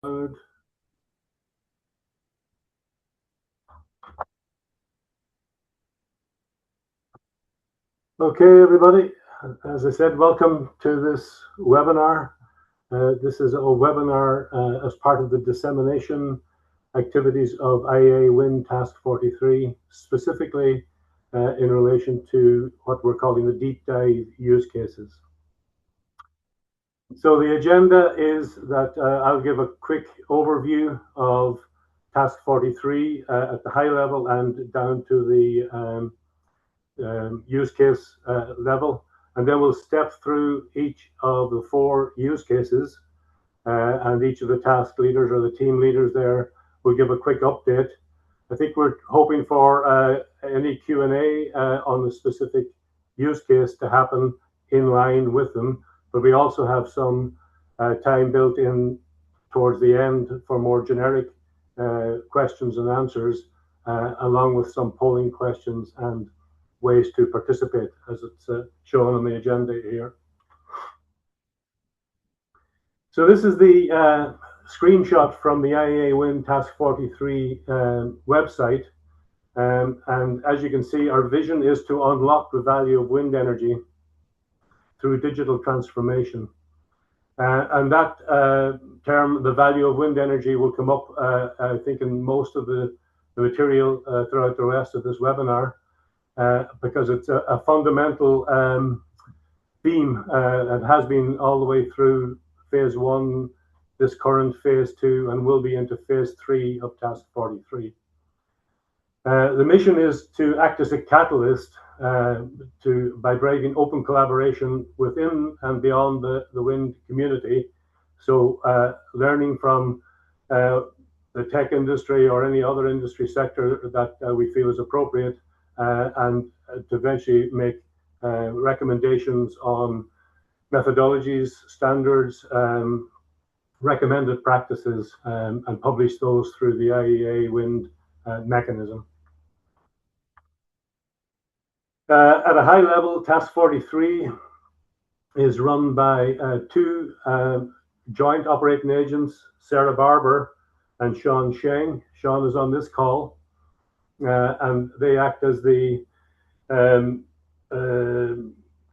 Okay, everybody. As I said, welcome to this webinar. This is a webinar as part of the dissemination activities of IEA Wind Task 43, specifically in relation to what we're calling the deep dive use cases. So the agenda is that I'll give a quick overview of Task 43 at the high level and down to the use case level, and then we'll step through each of the 4 use cases, and each of the task leaders or the team leaders there will give a quick update. I think we're hoping for any Q&A on the specific use case to happen in line with them, but we also have some time built in towards the end for more generic questions and answers, along with some polling questions and ways to participate, as it's shown on the agenda here. So this is the screenshot from the IEA Wind Task 43 website, and as you can see, our vision is to unlock the value of wind energy through digital transformation. And that term, the value of wind energy, will come up, I think, in most of the material throughout the rest of this webinar. Because it's a fundamental theme that has been all the way through phase 1, this current phase 2, and will be into phase 3 of Task 43. The mission is to act as a catalyst by driving open collaboration within and beyond the wind community. So learning from the tech industry or any other industry sector that we feel is appropriate, and to eventually make recommendations on methodologies, standards, recommended practices, and publish those through the IEA Wind mechanism. At a high level, Task 43 is run by 2 joint operating agents, Sarah Barber and Sean Sheng. Sean is on this call. And they act as the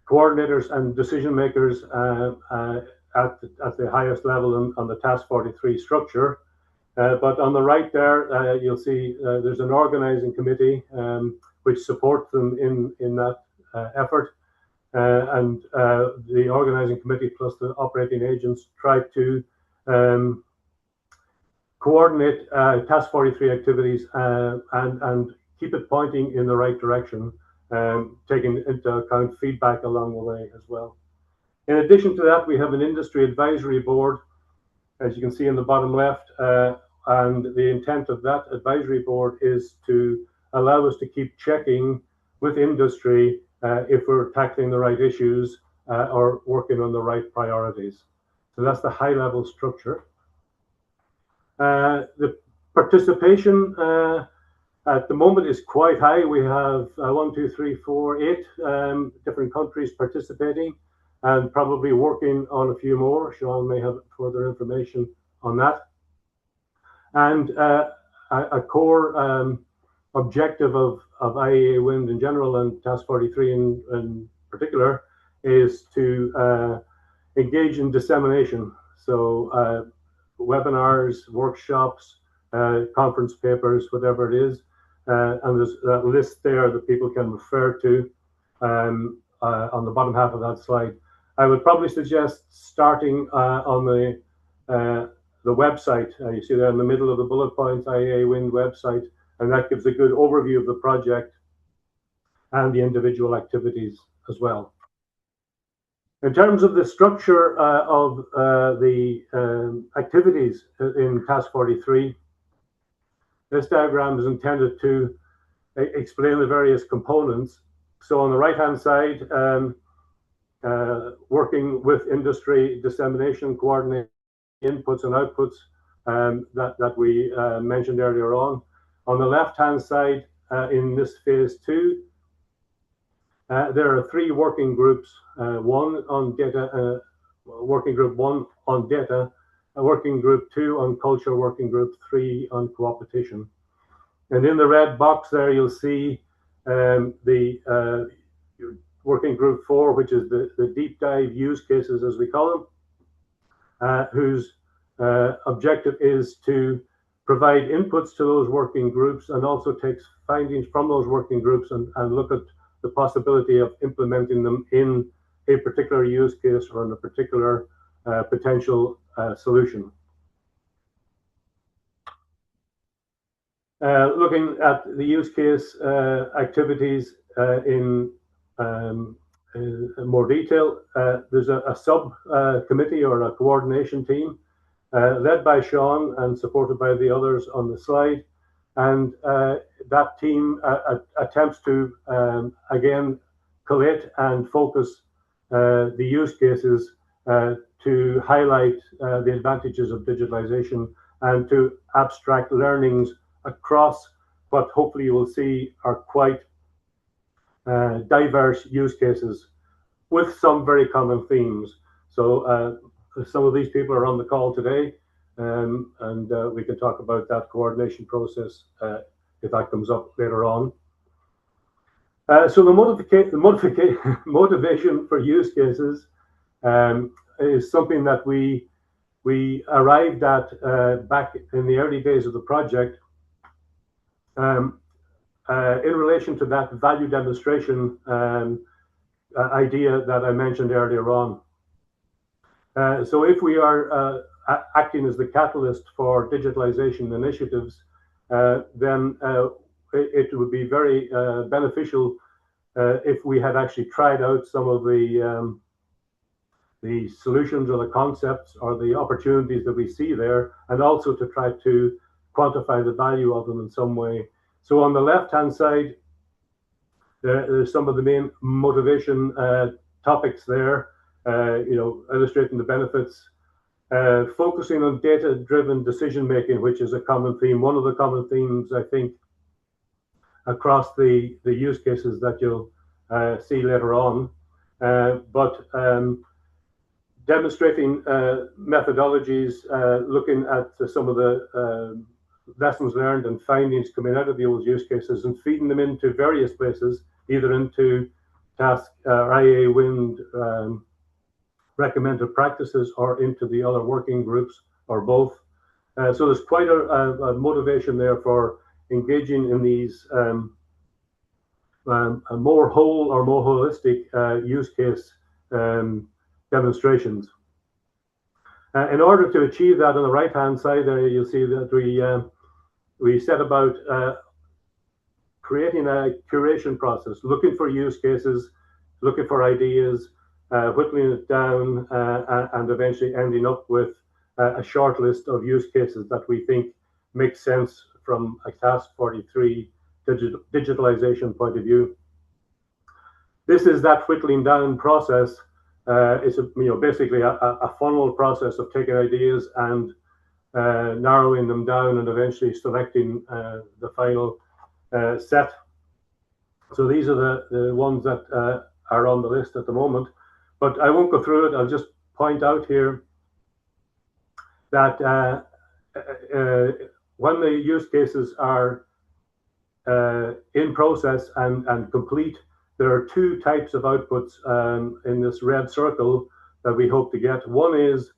coordinators and decision makers at the highest level on the Task 43 structure. But on the right there, you'll see there's an organizing committee which supports them in that effort. And the organizing committee plus the operating agents try to coordinate Task 43 activities and keep it pointing in the right direction, taking into account feedback along the way as well. In addition to that, we have an industry advisory board, as you can see in the bottom left, and the intent of that advisory board is to allow us to keep checking with industry if we're tackling the right issues or working on the right priorities. So that's the high level structure. The participation at the moment is quite high. We have 1, 2, 3, 4, 8 different countries participating, and probably working on a few more. Sean may have further information on that. And a core objective of IEA Wind in general and Task 43 in particular is to engage in dissemination. So webinars, workshops, conference papers, whatever it is. And there's that list there that people can refer to on the bottom half of that slide. I would probably suggest starting on the website. You see there in the middle of the bullet points, IEA Wind website, and that gives a good overview of the project and the individual activities as well. In terms of the structure of the activities in Task 43, this diagram is intended to explain the various components. So on the right-hand side, working with industry dissemination, coordinating inputs and outputs that we mentioned earlier on. On the left-hand side, in this phase 2, there are 3 working groups. One on data, working group 1 on data, working group 2 on culture, working group 3 on cooperation. And in the red box there, you'll see the working group 4, which is the deep dive use cases, as we call them, whose objective is to provide inputs to those working groups and also takes findings from those working groups and look at the possibility of implementing them in a particular use case or in a particular potential solution. Looking at the use case activities in more detail, there's a sub committee or a coordination team led by Sean and supported by the others on the slide. And that team attempts to, again, collate and focus the use cases to highlight the advantages of digitalization and to abstract learnings across what hopefully you will see are quite diverse use cases with some very common themes. So some of these people are on the call today, and we can talk about that coordination process if that comes up later on. So the motivation for use cases is something that we arrived at back in the early days of the project in relation to that value demonstration idea that I mentioned earlier on. So if we are acting as the catalyst for digitalization initiatives, then it would be very beneficial if we had actually tried out some of the solutions or the concepts or the opportunities that we see there, and also to try to quantify the value of them in some way. So on the left-hand side, there's some of the main motivation topics there, illustrating the benefits, focusing on data-driven decision-making, which is a common theme. One of the common themes, I think, across the use cases that you'll see later on. But demonstrating methodologies, looking at some of the lessons learned and findings coming out of those use cases and feeding them into various places, either into task IEA Wind recommended practices or into the other working groups or both. So there's quite a motivation there for engaging in these more whole or more holistic use case demonstrations. In order to achieve that, on the right-hand side there, you'll see that we set about creating a curation process, looking for use cases, looking for ideas, whittling it down, and eventually ending up with a short list of use cases that we think make sense from a Task 43 digitalization point of view. This is that whittling down process. It's basically a funnel process of taking ideas and narrowing them down and eventually selecting the final set. So these are the ones that are on the list at the moment, but I won't go through it. I'll just point out here that when the use cases are in process and complete, there are two types of outputs in this red circle that we hope to get. One is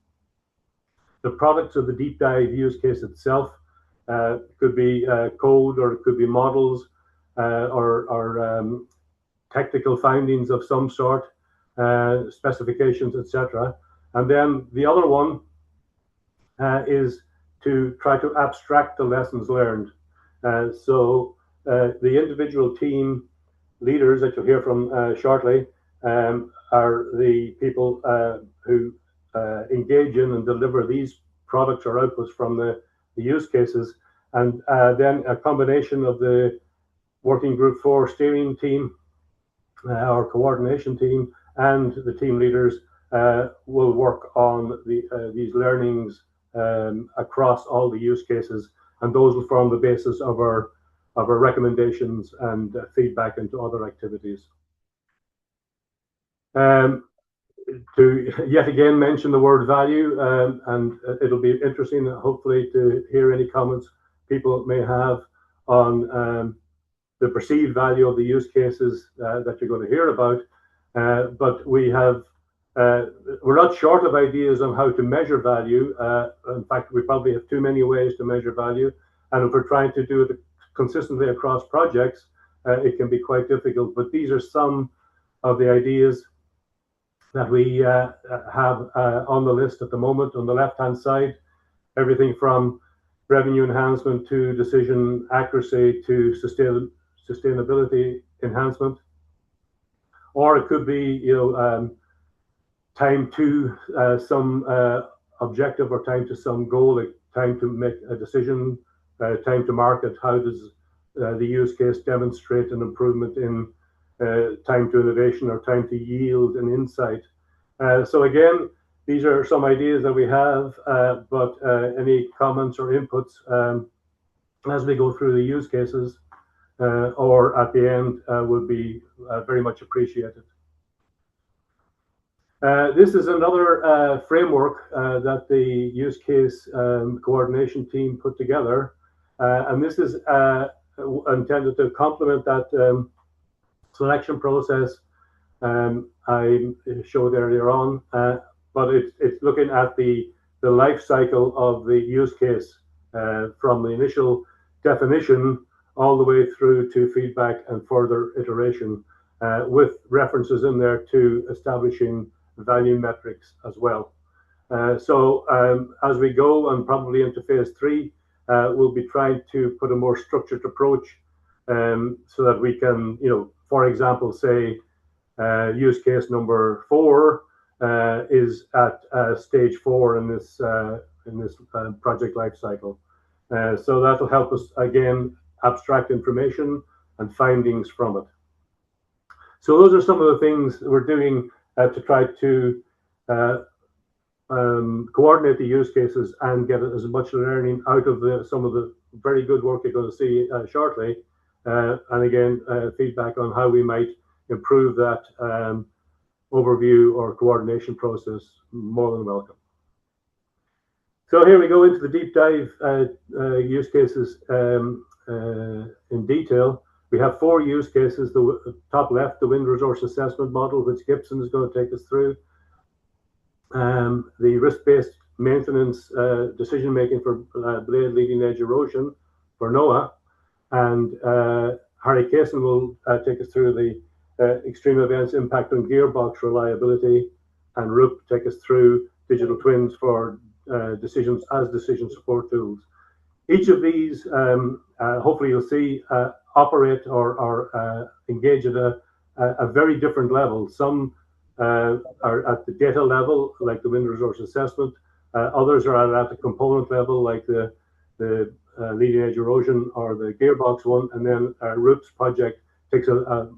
the products of the deep dive use case itself. It could be code, or it could be models, or technical findings of some sort, specifications, etc. And then the other one is to try to abstract the lessons learned. So the individual team leaders that you'll hear from shortly are the people who engage in and deliver these products or outputs from the use cases, and then a combination of the working group 4 steering team or coordination team and the team leaders will work on these learnings across all the use cases, and those will form the basis of our recommendations and feedback into other activities. to yet again mention the word value, and it'll be interesting, hopefully, to hear any comments people may have on the perceived value of the use cases that you're going to hear about. But we're not short of ideas on how to measure value. In fact, we probably have too many ways to measure value. And if we're trying to do it consistently across projects, it can be quite difficult. But these are some of the ideas that we have on the list at the moment. On the left-hand side, everything from revenue enhancement to decision accuracy to sustainability enhancement. Or it could be, time to some objective or time to some goal, like time to make a decision, time to market. How does the use case demonstrate an improvement in time to innovation or time to yield and insight? So again, these are some ideas that we have, but any comments or inputs as we go through the use cases or at the end would be very much appreciated. This is another framework that the use case coordination team put together, and this is intended to complement that selection process I showed earlier on, but it's looking at the life cycle of the use case from the initial definition all the way through to feedback and further iteration, with references in there to establishing value metrics as well. So as we go and probably into phase 3, we'll be trying to put a more structured approach so that we can, for example, say use case number 4 is at stage 4 in this project life cycle. So that'll help us again abstract information and findings from it. So those are some of the things we're doing to try to coordinate the use cases and get as much learning out of some of the very good work you're going to see shortly. And again, feedback on how we might improve that overview or coordination process, more than welcome. So here we go into the deep dive use cases in detail. We have 4 use cases. The top left, the wind resource assessment model, which Gibson is going to take us through. The risk-based maintenance decision-making for blade leading edge erosion for NOAA. And Harry Kaysen will take us through the extreme events impact on gearbox reliability. And Roop take us through digital twins for decision support tools. Each of these, hopefully you'll see, operate or engage at a very different level. Some are at the data level, like the wind resource assessment. Others are at the component level, like the leading edge erosion or the gearbox one. And then Roop's project takes a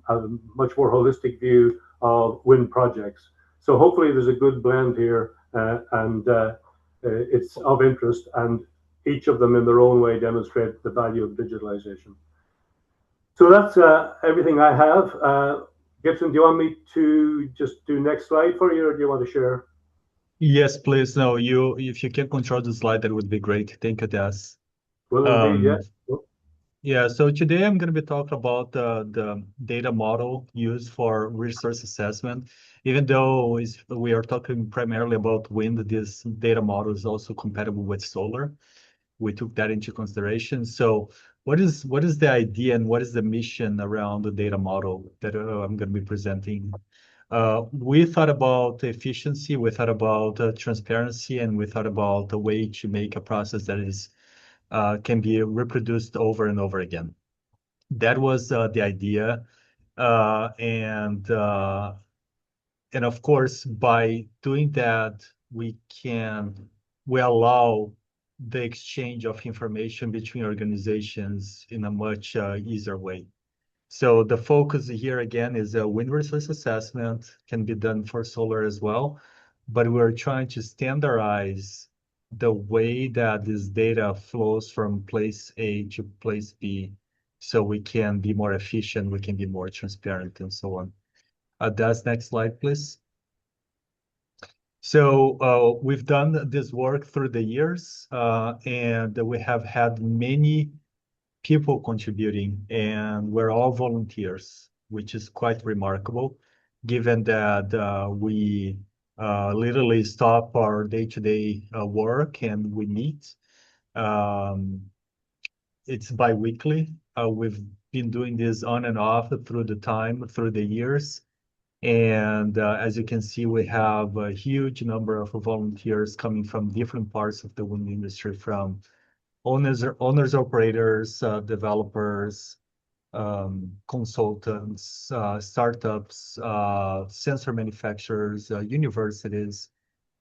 much more holistic view of wind projects. So hopefully there's a good blend here, and it's of interest, and each of them in their own way demonstrate the value of digitalization. So that's everything I have. Gibson, do you want me to just do next slide for you, or do you want to share? Yes, please. No, if you can control the slide, that would be great. Thank you, Des. Well, indeed, yeah. Yeah, so today I'm going to be talking about the data model used for resource assessment. Even though we are talking primarily about wind, this data model is also compatible with solar. We took that into consideration. So what is the idea and what is the mission around the data model that I'm going to be presenting? We thought about efficiency, we thought about transparency, and we thought about a way to make a process that is can be reproduced over and over again. That was the idea, and of course, by doing that, we allow the exchange of information between organizations in a much easier way. So the focus here again is a wind resource assessment, can be done for solar as well, but we're trying to standardize the way that this data flows from place A to place B, so we can be more efficient, we can be more transparent, and so on. Next slide, please. So we've done this work through the years, and we have had many people contributing, and we're all volunteers, which is quite remarkable, given that we literally stop our day-to-day work and we meet. Um, it's bi-weekly. We've been doing this on and off through the time, through the years. And as you can see, we have a huge number of volunteers coming from different parts of the wind industry, from owners, operators, developers, consultants, startups, sensor manufacturers, universities,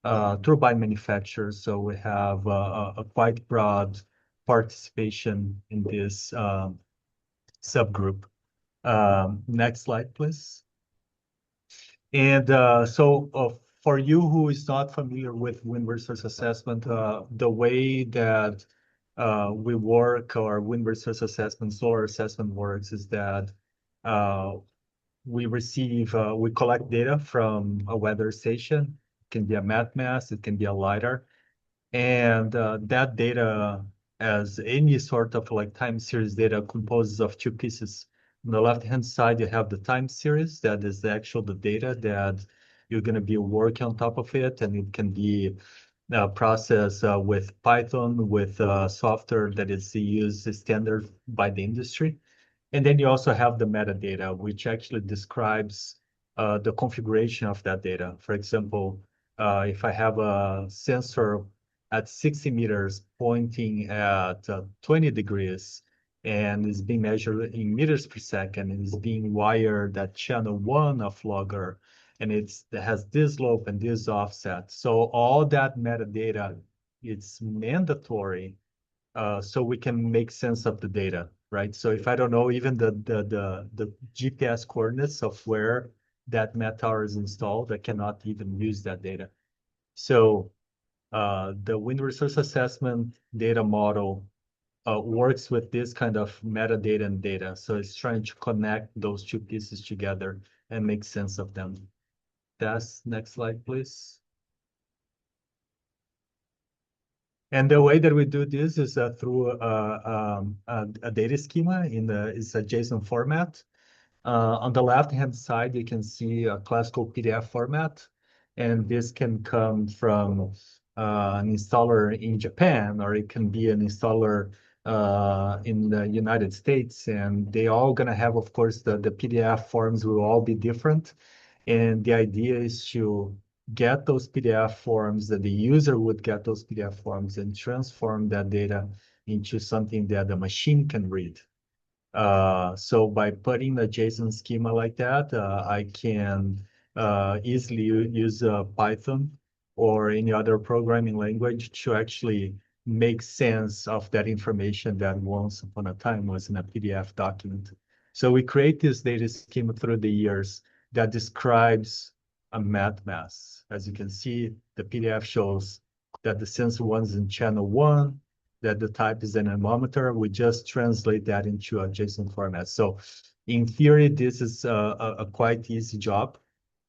turbine manufacturers. So we have a quite broad participation in this subgroup. Next slide, please. And for you who is not familiar with wind resource assessment, the way that we work, or wind resource assessment, solar assessment works, is that uh, we collect data from a weather station. It can be a mat mass, it can be a lidar, and that data, as any sort of like time series data, composes of two pieces. On the left-hand side, you have the time series. That is the data that you're going to be working on top of it, and it can be processed with Python, with software that is used standard by the industry. And then you also have the metadata, which actually describes the configuration of that data. For example, if I have a sensor at 60 meters pointing at 20 degrees and is being measured in meters per second and is being wired at channel 1 of logger, and it has this slope and this offset. So all that metadata, it's mandatory, so we can make sense of the data, right? So if I don't know even the GPS coordinates of where that Met tower is installed, I cannot even use that data. So the wind resource assessment data model works with this kind of metadata and data. So it's trying to connect those two pieces together and make sense of them. Next slide, please. And the way that we do this is through a data schema it's a JSON format. On the left-hand side, you can see a classical PDF format, and this can come from an installer in Japan, or it can be an installer in the United States, and they all gonna have, of course, the PDF forms will all be different. And the idea is to get those PDF forms, that the user would get those PDF forms and transform that data into something that the machine can read. So by putting a JSON schema like that, I can easily use Python or any other programming language to actually make sense of that information that once upon a time was in a PDF document. So we create this data schema through the years that describes a mat mass. As you can see, the PDF shows that the sensor one is in channel 1, that the type is an anemometer. We just translate that into a JSON format. So in theory, this is a quite easy job,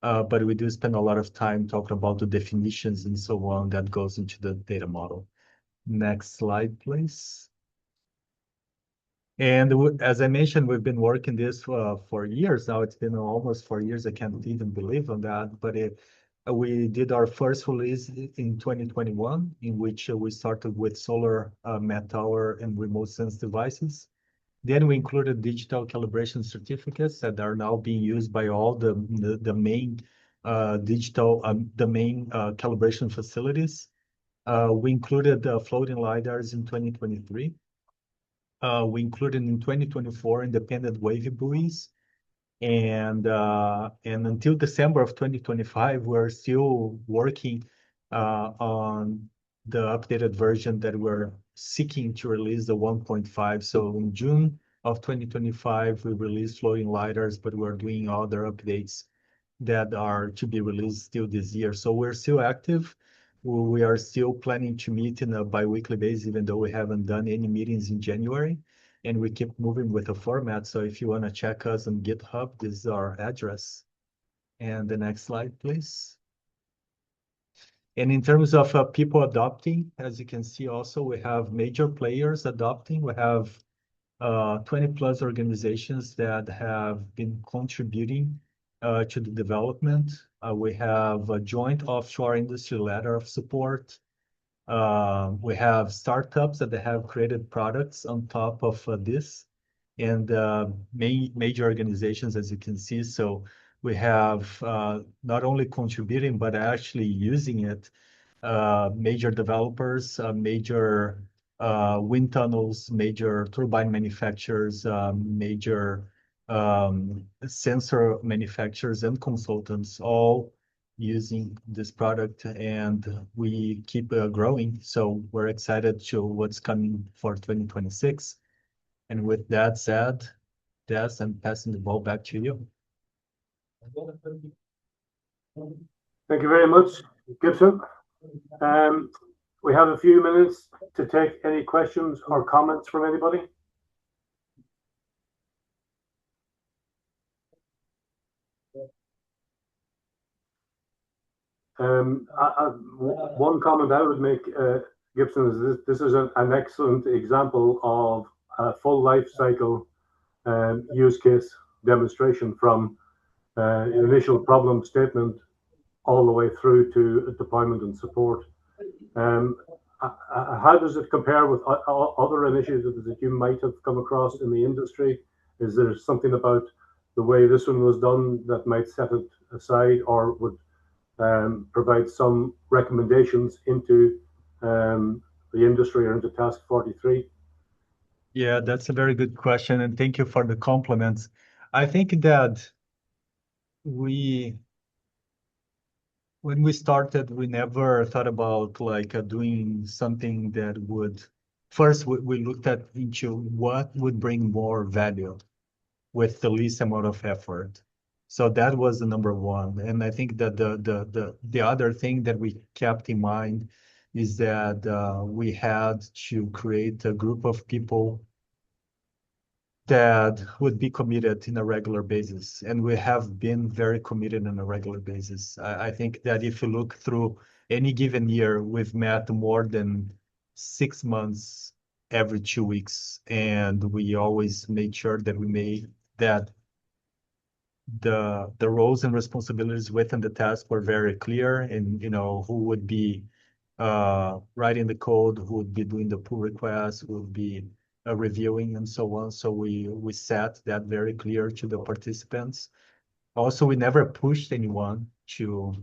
but we do spend a lot of time talking about the definitions and so on that goes into the data model. Next slide, please. And as I mentioned, we've been working this for years now. It's been almost 4 years. I can't even believe on that. But we did our first release in 2021, in which we started with solar Met tower and remote sense devices. Then we included digital calibration certificates that are now being used by all the main calibration facilities. We included floating lidars in 2023. We included in 2024 independent wavy buoys, and until December of 2025, we're still working on the updated version that we're seeking to release, the 1.5. So in June of 2025, we released floating lidars, but we're doing other updates that are to be released still this year. So we're still active. We are still planning to meet in a bi-weekly basis, even though we haven't done any meetings in January. And we keep moving with the format. So if you want to check us on GitHub, this is our address. And the next slide, please. And in terms of people adopting, as you can see also, we have major players adopting. We have 20 plus organizations that have been contributing to the development. We have a joint offshore industry letter of support. We have startups that have created products on top of this, and major organizations, as you can see. So we have not only contributing, but actually using it. Major developers, major wind tunnels, major turbine manufacturers, major sensor manufacturers and consultants, all using this product, and we keep growing. So we're excited to what's coming for 2026. And with that said, Des, I'm passing the ball back to you. Thank you very much, Gibson. We have a few minutes to take any questions or comments from anybody. One comment I would make, Gibson, is this is an excellent example of a full life cycle use case demonstration from initial problem statement all the way through to deployment and support. How does it compare with other initiatives that you might have come across in the industry? Is there something about the way this one was done that might set it aside or would provide some recommendations into the industry or into Task 43? Yeah, that's a very good question, and thank you for the compliments. I think that when we started, we never thought about like doing something that would first we looked at into what would bring more value with the least amount of effort. So that was the number one. And I think that the other thing that we kept in mind is that we had to create a group of people that would be committed in a regular basis. And we have been very committed on a regular basis. I think that if you look through any given year, we've met more than 6 months every 2 weeks. And we always made sure that we made that the roles and responsibilities within the task were very clear, and who would be writing the code, who would be doing the pull requests, who would be reviewing and so on. So we set that very clear to the participants. Also, we never pushed anyone to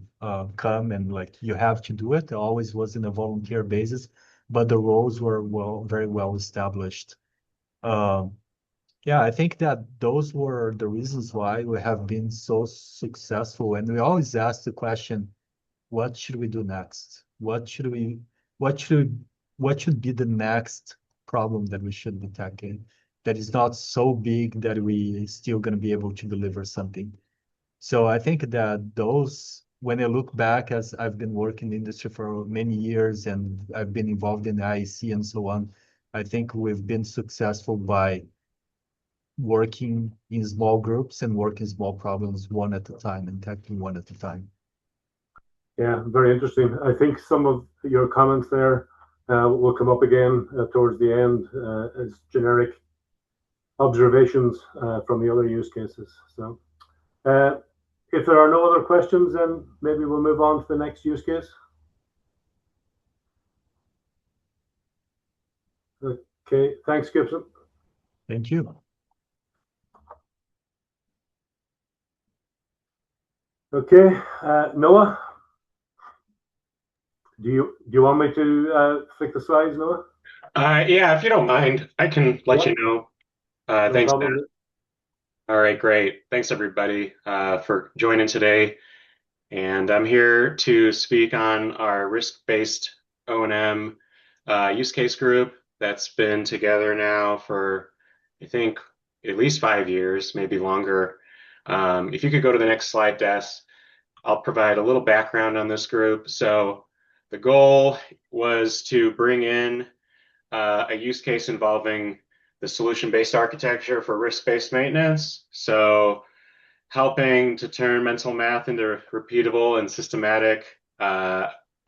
come and like you have to do it. It always was in a volunteer basis, but the roles were very well established. Yeah, I think that those were the reasons why we have been so successful. And we always ask the question, what should we do next? What should be the next problem that we should be tackling that is not so big that we still going to be able to deliver something? So I think that those, when I look back, as I've been working in the industry for many years and I've been involved in the IEC and so on, I think we've been successful by working in small groups and working small problems one at a time and tackling one at a time. Yeah, very interesting. I think some of your comments there will come up again towards the end as generic observations from the other use cases. So if there are no other questions, then maybe we'll move on to the next use case. Okay, thanks, Gibson. Thank you. Okay, Noah, do you want me to flick the slides, Noah? Yeah, if you don't mind, I can let you know. No Thanks, problem. Matt. All right, great. Thanks, everybody, for joining today. And I'm here to speak on our risk-based O&M use case group that's been together now for, I think, at least 5 years, maybe longer. If you could go to the next slide, Des, I'll provide a little background on this group. So the goal was to bring in a use case involving the solution-based architecture for risk-based maintenance. So helping to turn mental math into repeatable and systematic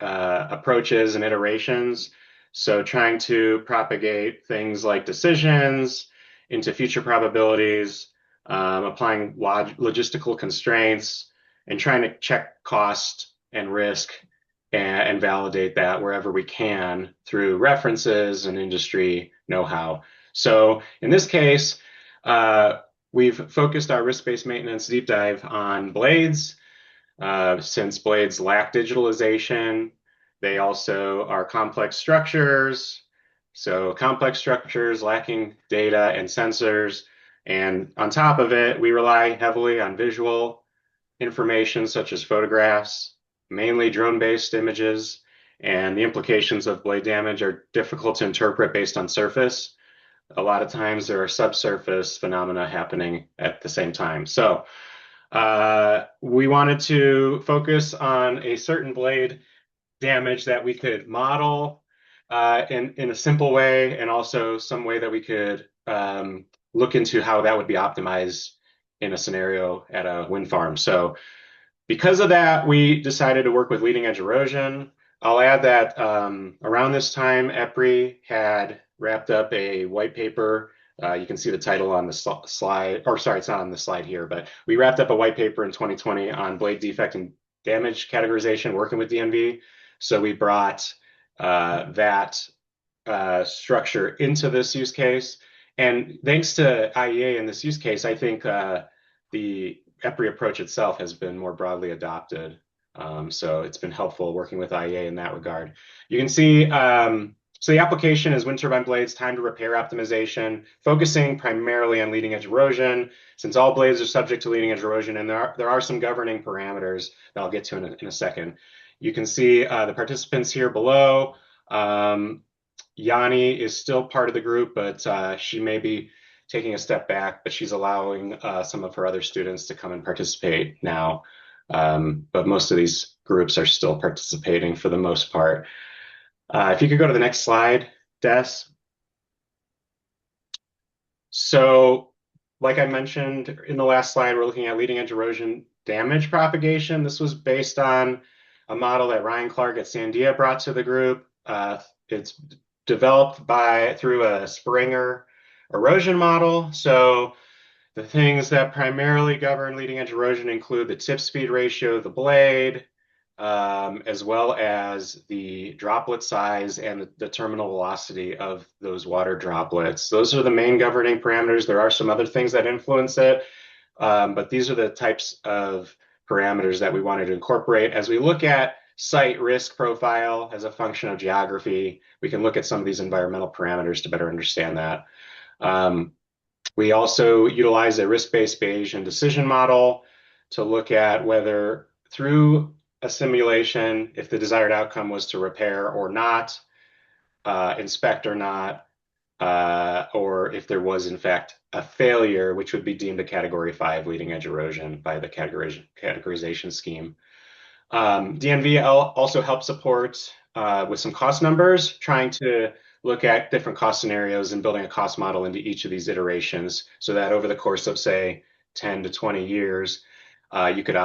approaches and iterations. So trying to propagate things like decisions into future probabilities, applying logistical constraints, and trying to check cost and risk and validate that wherever we can through references and industry know-how. So in this case, we've focused our risk-based maintenance deep dive on blades. Since blades lack digitalization, they also are complex structures. So complex structures lacking data and sensors. And on top of it, we rely heavily on visual information such as photographs, mainly drone-based images, and the implications of blade damage are difficult to interpret based on surface. A lot of times there are subsurface phenomena happening at the same time. So we wanted to focus on a certain blade damage that we could model in a simple way, and also some way that we could look into how that would be optimized in a scenario at a wind farm. So because of that, we decided to work with leading edge erosion. I'll add that around this time, EPRI had wrapped up a white paper. You can see the title on the slide, or sorry, it's not on the slide here, but we wrapped up a white paper in 2020 on blade defect and damage categorization working with DNV. So we brought that structure into this use case. And thanks to IEA in this use case, I think the EPRI approach itself has been more broadly adopted. So it's been helpful working with IEA in that regard. You can see, so the application is wind turbine blades, time to repair optimization, focusing primarily on leading edge erosion, since all blades are subject to leading edge erosion, and there are some governing parameters that I'll get to in a second. You can see the participants here below. Yanni is still part of the group, but she may be taking a step back, but she's allowing some of her other students to come and participate now. But most of these groups are still participating for the most part. If you could go to the next slide, Des. So, like I mentioned in the last slide, we're looking at leading edge erosion damage propagation. This was based on a model that Ryan Clark at Sandia brought to the group. It's developed through a Springer erosion model. So the things that primarily govern leading edge erosion include the tip speed ratio of the blade, as well as the droplet size and the terminal velocity of those water droplets. Those are the main governing parameters. There are some other things that influence it, but these are the types of parameters that we wanted to incorporate. As we look at site risk profile as a function of geography, we can look at some of these environmental parameters to better understand that. We also utilize a risk-based Bayesian decision model to look at whether through a simulation, if the desired outcome was to repair or not, inspect or not, or if there was in fact a failure, which would be deemed a category 5 leading edge erosion by the categorization scheme. DNV also helps support with some cost numbers, trying to look at different cost scenarios and building a cost model into each of these iterations so that over the course of, say, 10 to 20 years, you could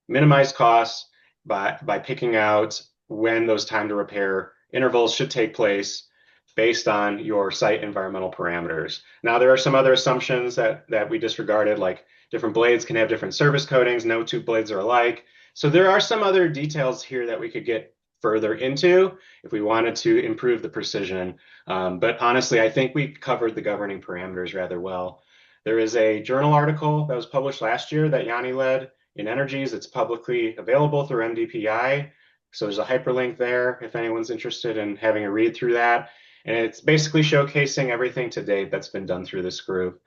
minimize costs by picking out when those time to repair intervals should take place based on your site environmental parameters. Now, there are some other assumptions that we disregarded, like different blades can have different service coatings, no two blades are alike. So there are some other details here that we could get further into if we wanted to improve the precision. But honestly, I think we covered the governing parameters rather well. There is a journal article that was published last year that Yanni led in Energies. It's publicly available through MDPI. So there's a hyperlink there if anyone's interested in having a read through that. And it's basically showcasing everything to date that's been done through this group.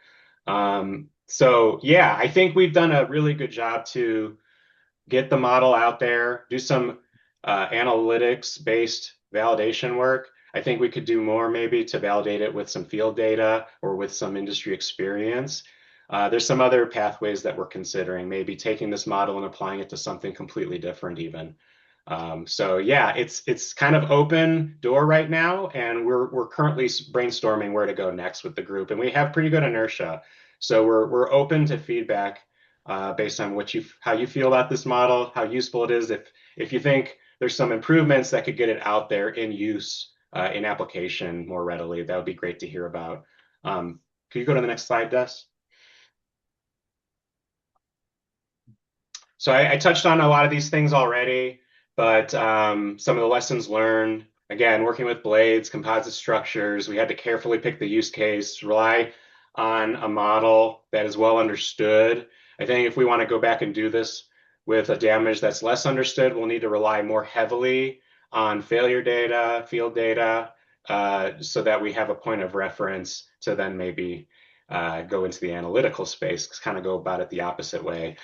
So yeah, I think we've done a really good job to get the model out there, do some analytics-based validation work. I think we could do more maybe to validate it with some field data or with some industry experience. There's some other pathways that we're considering, maybe taking this model and applying it to something completely different even. So yeah, it's kind of open door right now, and we're currently brainstorming where to go next with the group, and we have pretty good inertia. So we're open to feedback based on how you feel about this model, how useful it is. If you think there's some improvements that could get it out there in use in application more readily. That would be great to hear about. Could you go to the next slide, Des? So I touched on a lot of these things already, but some of the lessons learned, again, working with blades, composite structures, we had to carefully pick the use case, rely on a model that is well understood. I think if we want to go back and do this with a damage that's less understood, we'll need to rely more heavily on failure data, field data, so that we have a point of reference to then maybe go into the analytical space, kind of go about it the opposite way.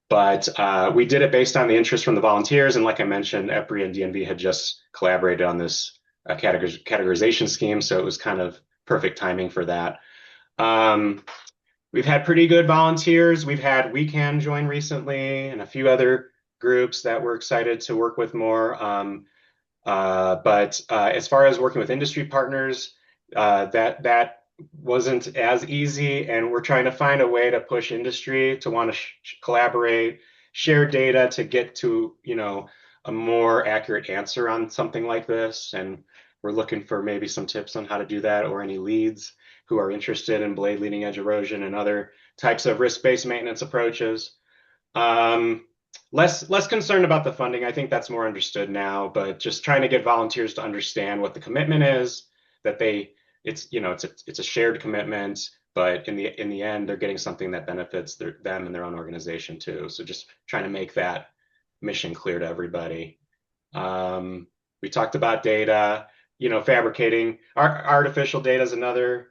But we did it based on the interest from the volunteers. And like I mentioned, EPRI and DNV had just collaborated on this categorization scheme. So it was kind of perfect timing for that. We've had pretty good volunteers. We've had WeCan join recently and a few other groups that we're excited to work with more. But as far as working with industry partners, that wasn't as easy, and we're trying to find a way to push industry to want to collaborate, share data to get to, a more accurate answer on something like this. And we're looking for maybe some tips on how to do that, or any leads who are interested in blade leading edge erosion and other types of risk-based maintenance approaches. Less concerned about the funding. I think that's more understood now, but just trying to get volunteers to understand what the commitment is, that it's a shared commitment, but in the end, they're getting something that benefits them and their own organization too. So just trying to make that mission clear to everybody. We talked about data, fabricating. Artificial data is another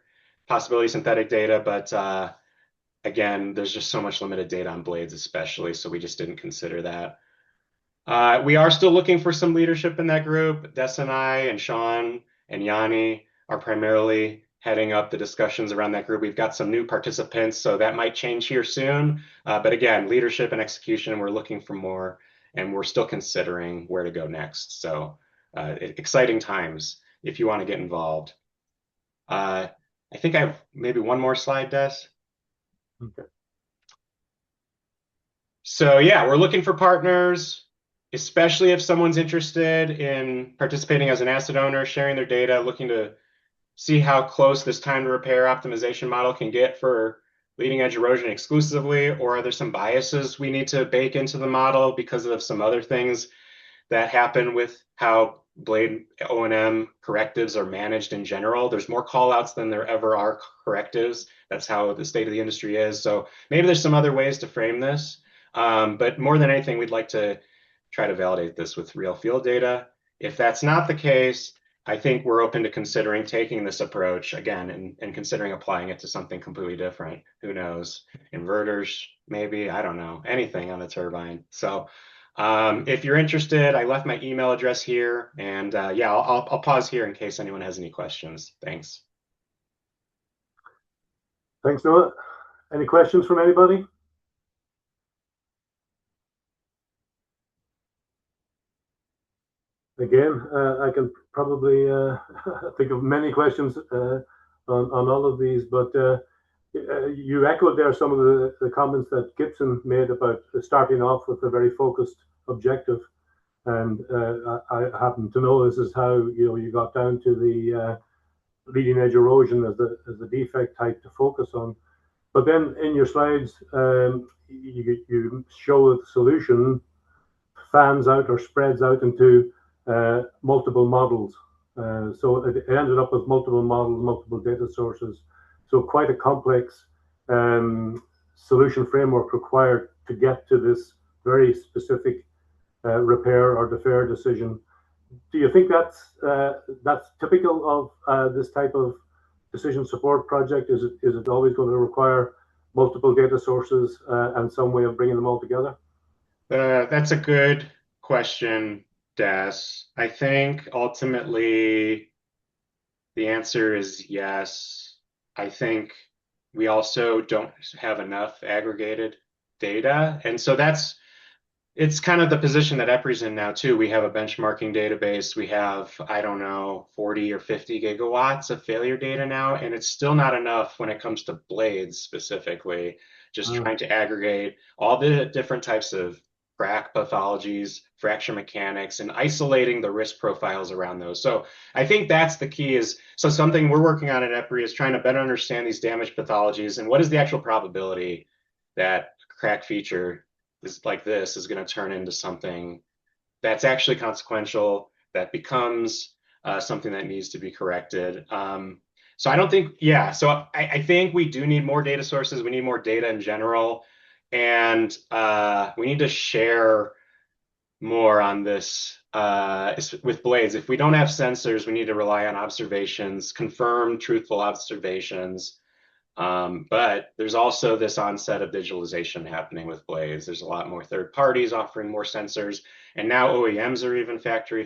possibility, synthetic data, but again, there's just so much limited data on blades especially, so we just didn't consider that. We are still looking for some leadership in that group. Des and I and Sean and Yanni are primarily heading up the discussions around that group. We've got some new participants, so that might change here soon. But again, leadership and execution, we're looking for more, and we're still considering where to go next. So exciting times if you want to get involved. I think I have maybe one more slide, Des. Okay. So yeah, we're looking for partners, especially if someone's interested in participating as an asset owner, sharing their data, looking to see how close this time to repair optimization model can get for leading edge erosion exclusively, or are there some biases we need to bake into the model because of some other things that happen with how blade O&M correctives are managed in general. There's more callouts than there ever are correctives. That's how the state of the industry is. So maybe there's some other ways to frame this. But more than anything, we'd like to try to validate this with real field data. If that's not the case, I think we're open to considering taking this approach again and considering applying it to something completely different. Who knows? Inverters, maybe, I don't know, anything on a turbine. So if you're interested, I left my email address here, and yeah, I'll pause here in case anyone has any questions. Thanks. Thanks, Noah. Any questions from anybody? Again, I can probably think of many questions on all of these, but you echoed there some of the comments that Gibson made about starting off with a very focused objective. And I happen to know this is how you got down to the leading edge erosion as the defect type to focus on. But then in your slides, you show that the solution fans out or spreads out into multiple models. So it ended up with multiple models, multiple data sources. So quite a complex solution framework required to get to this very specific repair or defer decision. Do you think that's typical of this type of decision support project? Is it always going to require multiple data sources and some way of bringing them all together? That's a good question, Des. I think ultimately the answer is yes. I think we also don't have enough aggregated data. And so it's kind of the position that EPRI's in now too. We have a benchmarking database. We have, I don't know, 40 or 50 gigawatts of failure data now, and it's still not enough when it comes to blades specifically. Just trying to aggregate all the different types of crack pathologies, fracture mechanics, and isolating the risk profiles around those. So I think that's the key is, so something we're working on at EPRI is trying to better understand these damage pathologies and what is the actual probability that a crack feature is like this is going to turn into something that's actually consequential, that becomes something that needs to be corrected. So I don't think, yeah, so I think we do need more data sources. We need more data in general. And we need to share more on this with blades. If we don't have sensors, we need to rely on observations, confirmed, truthful observations. But there's also this onset of digitalization happening with blades. There's a lot more third parties offering more sensors, and now OEMs are even factory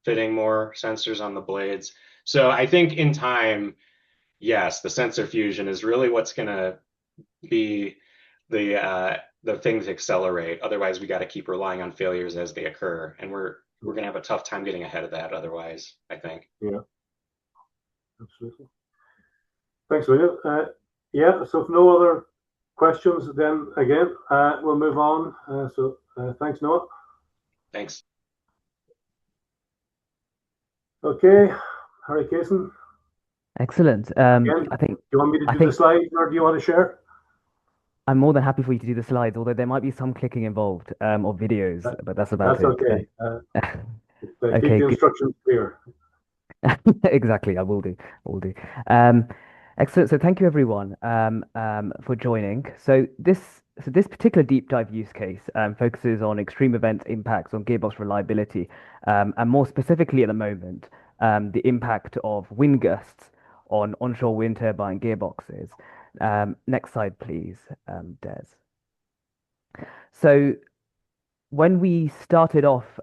fitting more sensors on the blades. So I think in time, yes, the sensor fusion is really what's going to be the thing to accelerate. Otherwise, we got to keep relying on failures as they occur, and we're going to have a tough time getting ahead of that. Otherwise, I think. Yeah, absolutely. Thanks, William. Yeah, so if no other questions, then again, we'll move on. Thanks, Noah. Thanks. Okay, Harry Kaysen. Excellent. Again, I think. Do you want me to do the slides, or do you want to share? I'm more than happy for you to do the slides, although there might be some clicking involved or videos, but that's about That's it. okay. Keep Okay, the good. instructions clear. Exactly, I will do. Excellent. So thank you everyone for joining. So this particular deep dive use case focuses on extreme event impacts on gearbox reliability, and more specifically at the moment, the impact of wind gusts on onshore wind turbine gearboxes. Next slide, please, Des. So when we started off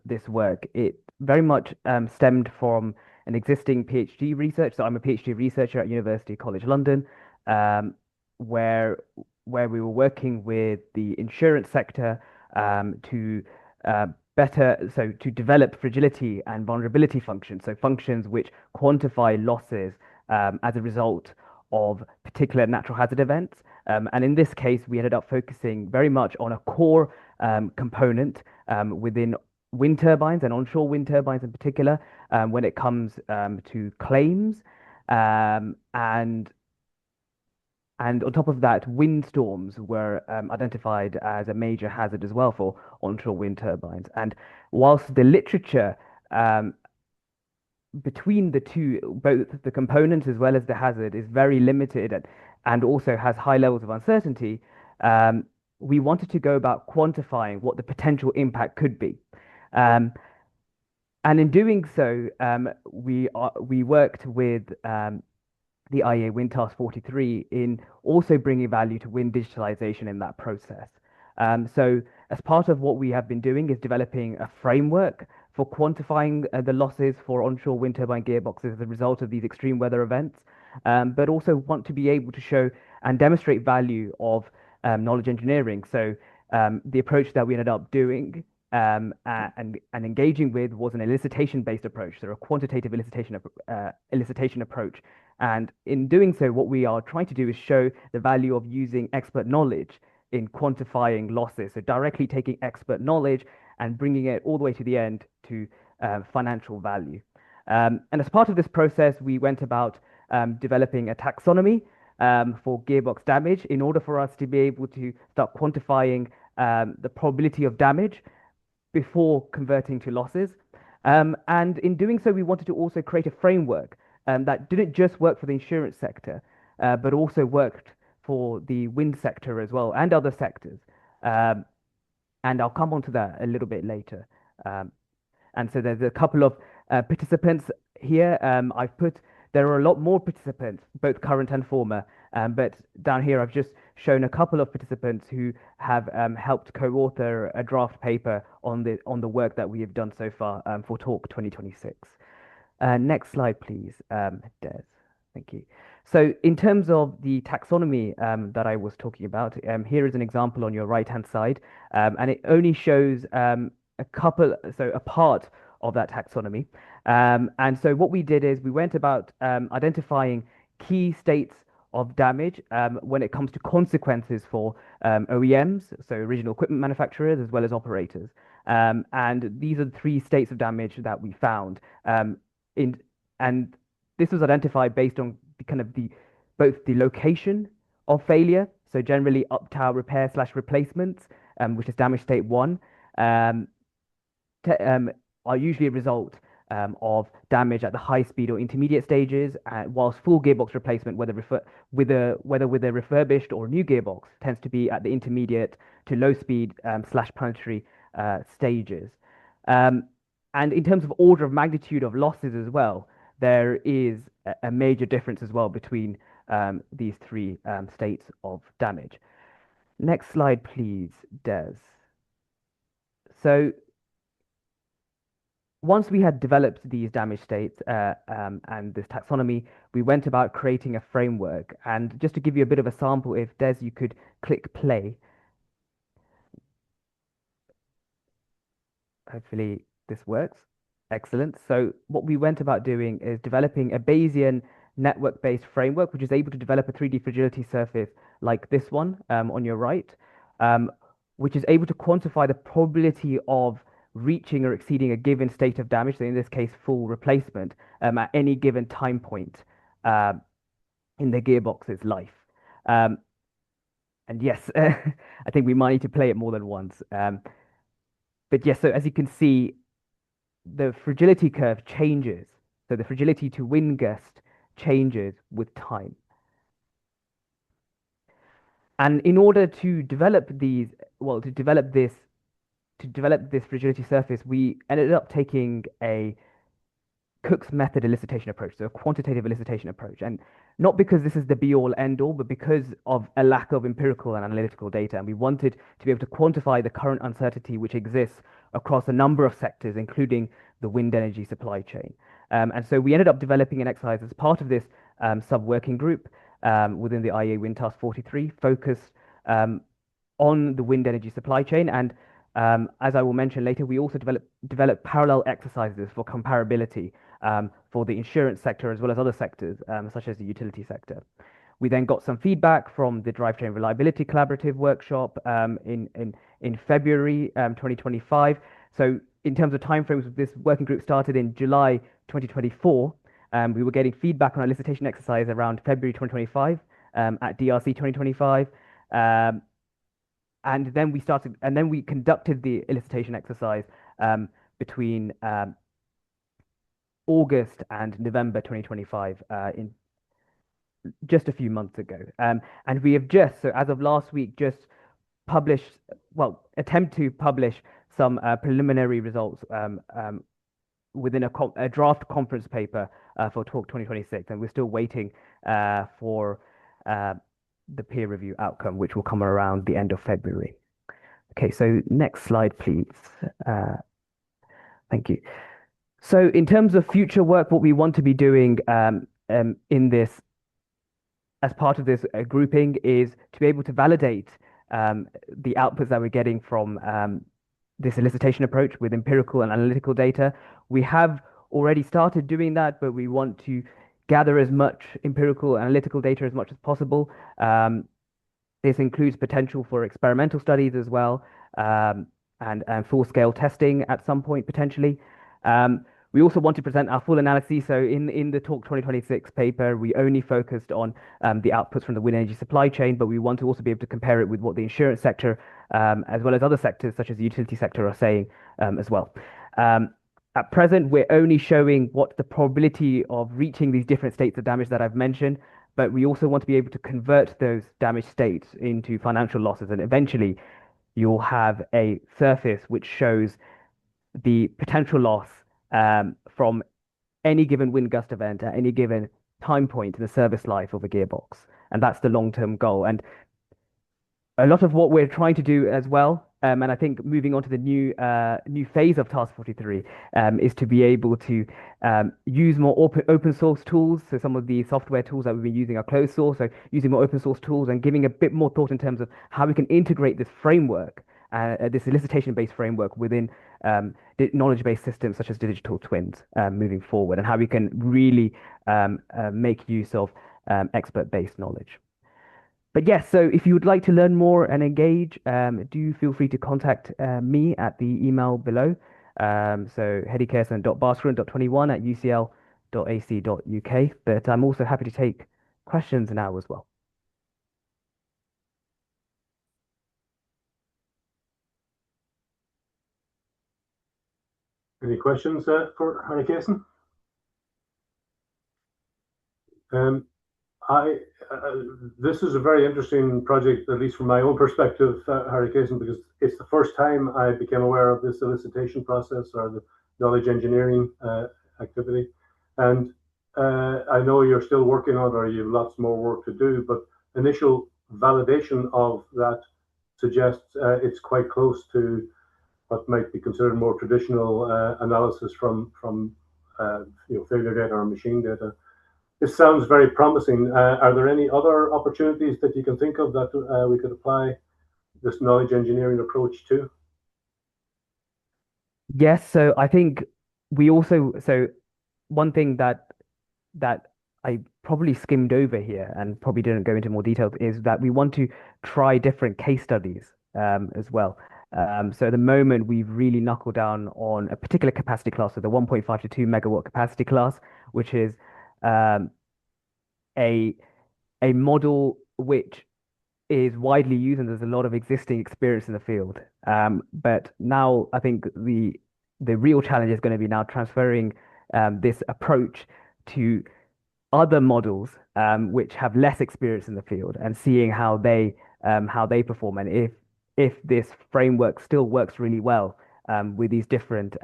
this work, it very much stemmed from an existing PhD research. So I'm a PhD researcher at University College London, where we were working with the insurance sector to to develop fragility and vulnerability functions. So functions which quantify losses as a result of particular natural hazard events. And in this case, we ended up focusing very much on a core component within wind turbines and onshore wind turbines in particular when it comes to claims. And on top of that, windstorms were identified as a major hazard as well for onshore wind turbines. And whilst the literature between the two, both the components as well as the hazard, is very limited and also has high levels of uncertainty, we wanted to go about quantifying what the potential impact could be. And in doing so, we worked with the IEA Wind Task 43 in also bringing value to wind digitalization in that process. So as part of what we have been doing is developing a framework for quantifying the losses for onshore wind turbine gearboxes as a result of these extreme weather events, but also want to be able to show and demonstrate value of knowledge engineering. So the approach that we ended up doing and engaging with was an elicitation-based approach, so a quantitative elicitation approach. And in doing so, what we are trying to do is show the value of using expert knowledge in quantifying losses. So directly taking expert knowledge and bringing it all the way to the end to financial value. And as part of this process, we went about developing a taxonomy for gearbox damage in order for us to be able to start quantifying the probability of damage before converting to losses. And in doing so, we wanted to also create a framework that didn't just work for the insurance sector, but also worked for the wind sector as well and other sectors. And I'll come on to that a little bit later. And so there's a couple of participants here. There are a lot more participants, both current and former, but down here I've just shown a couple of participants who have helped co-author a draft paper on the work that we have done so far for Talk 2026. Next slide, please, Des. Thank you. So in terms of the taxonomy that I was talking about, here is an example on your right-hand side, and it only shows a part of that taxonomy. And so what we did is we went about identifying key states of damage when it comes to consequences for OEMs, so original equipment manufacturers, as well as operators. And these are the three states of damage that we found. In and this was identified based on both the location of failure, so generally up tower repair slash replacements, which is damage state one, um, are usually a result of damage at the high speed or intermediate stages, whilst full gearbox replacement, whether with a refurbished or new gearbox, tends to be at the intermediate to low speed slash planetary stages. And in terms of order of magnitude of losses as well, there is a major difference as well between these three states of damage. Next slide, please, Des. So once we had developed these damage states and this taxonomy, we went about creating a framework. And just to give you a bit of a sample, if Des, you could click play. Hopefully this works. Excellent. So what we went about doing is developing a Bayesian network-based framework, which is able to develop a 3D fragility surface like this one on your right, which is able to quantify the probability of reaching or exceeding a given state of damage, so in this case, full replacement, at any given time point in the gearbox's life. And yes, I think we might need to play it more than once. But yes, so as you can see, the fragility curve changes. So the fragility to wind gust changes with time. And in order to develop these, well, to develop this fragility surface, we ended up taking a Cook's method elicitation approach, so a quantitative elicitation approach. And not because this is the be all end all, but because of a lack of empirical and analytical data. And we wanted to be able to quantify the current uncertainty which exists across a number of sectors, including the wind energy supply chain. And so we ended up developing an exercise as part of this sub-working group within the IEA Wind Task 43, focused on the wind energy supply chain. And as I will mention later, we also developed parallel exercises for comparability for the insurance sector as well as other sectors, such as the utility sector. We then got some feedback from the Drivetrain Reliability Collaborative workshop in February 2025. So in terms of timeframes, this working group started in July 2024. We were getting feedback on our elicitation exercise around February 2025 at DRC 2025. And then we conducted the elicitation exercise between August and November 2025 in just a few months ago. And we have so as of last week, just attempt to publish some preliminary results within a draft conference paper for Talk 2026. And we're still waiting for the peer review outcome, which will come around the end of February. Okay, so next slide, please. Thank you. So in terms of future work, what we want to be doing in this, as part of this grouping, is to be able to validate the outputs that we're getting from this elicitation approach with empirical and analytical data. We have already started doing that, but we want to gather as much empirical analytical data as much as possible. This includes potential for experimental studies as well, and full-scale testing at some point potentially. We also want to present our full analysis. So in the Talk 2026 paper, we only focused on the outputs from the wind energy supply chain, but we want to also be able to compare it with what the insurance sector, as well as other sectors such as the utility sector, are saying as well. At present, we're only showing what the probability of reaching these different states of damage that I've mentioned, but we also want to be able to convert those damage states into financial losses. And eventually, you'll have a surface which shows the potential loss from any given wind gust event at any given time point in the service life of a gearbox. And that's the long-term goal. And a lot of what we're trying to do as well, and I think moving on to the new phase of Task 43, is to be able to use more open source tools. So some of the software tools that we've been using are closed source, so using more open source tools and giving a bit more thought in terms of how we can integrate this framework, this elicitation-based framework within knowledge-based systems such as digital twins moving forward, and how we can really make use of expert-based knowledge. But yes, so if you would like to learn more and engage, do feel free to contact me at the email below. So heddykerson.baskeren.21@ucl.ac.uk. But I'm also happy to take questions now as well. Any questions for Harry Kaysen? This is a very interesting project, at least from my own perspective, Harry Kaysen, because it's the first time I became aware of this elicitation process or the knowledge engineering activity. And I know you're still working on it, or you have lots more work to do, but initial validation of that suggests it's quite close to what might be considered more traditional analysis from failure data or machine data. This sounds very promising. Are there any other opportunities that you can think of that we could apply this knowledge engineering approach to? Yes, so I think so one thing that I probably skimmed over here and probably didn't go into more details is that we want to try different case studies as well. So at the moment, we've really knuckled down on a particular capacity class, so the 1.5 to 2 megawatt capacity class, which is um, a a model which is widely used and there's a lot of existing experience in the field. But now I think the real challenge is going to be now transferring this approach to other models which have less experience in the field and seeing how they perform and if this framework still works really well with these different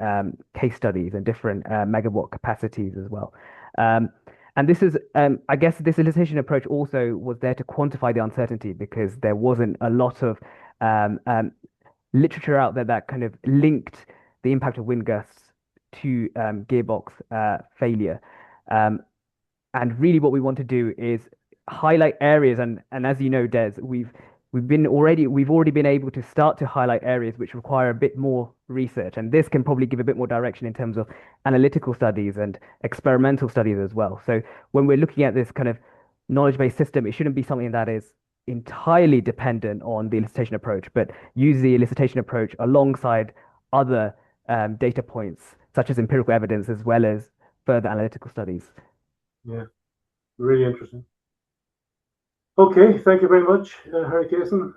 case studies and different megawatt capacities as well. Um, and this is, I guess, this elicitation approach also was there to quantify the uncertainty because there wasn't a lot of um, um, literature out there that kind of linked the impact of wind gusts to gearbox failure. Um, and really, what we want to do is highlight areas, and as you know, Des, we've already been able to start to highlight areas which require a bit more research, and this can probably give a bit more direction in terms of analytical studies and experimental studies as well. So when we're looking at this kind of knowledge-based system, it shouldn't be something that is entirely dependent on the elicitation approach, but use the elicitation approach alongside other data points, such as empirical evidence, as well as further analytical studies. Yeah, really interesting. Okay, thank you very much, Harry Kaysen.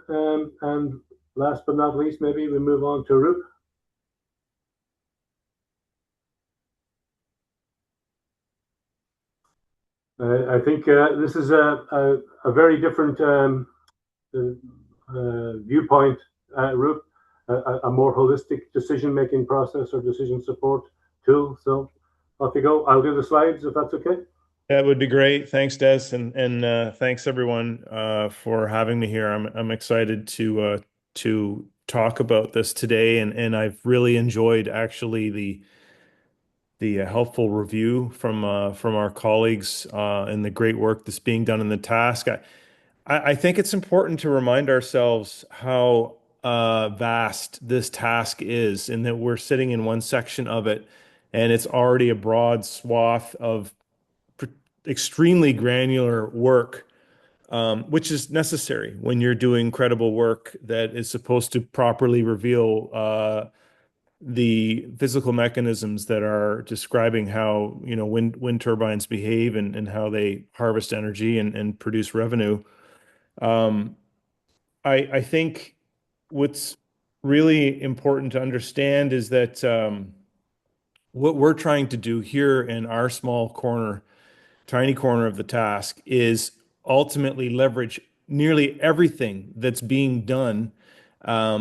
And last but not least, maybe we move on to Roop. I think this is a very different viewpoint, Roop, a more holistic decision-making process or decision support tool. So off you go. I'll do the slides if that's okay. That would be great. Thanks, Des, and thanks everyone for having me here. I'm excited to talk about this today, and I've really enjoyed actually the helpful review from our colleagues and the great work that's being done in the task. I think it's important to remind ourselves how vast this task is, and that we're sitting in one section of it, and it's already a broad swath of extremely granular work, which is necessary when you're doing credible work that is supposed to properly reveal the physical mechanisms that are describing how wind turbines behave and how they harvest energy and produce revenue. I think what's really important to understand is that what we're trying to do here in our small corner, tiny corner of the task, is ultimately leverage nearly everything that's being done, at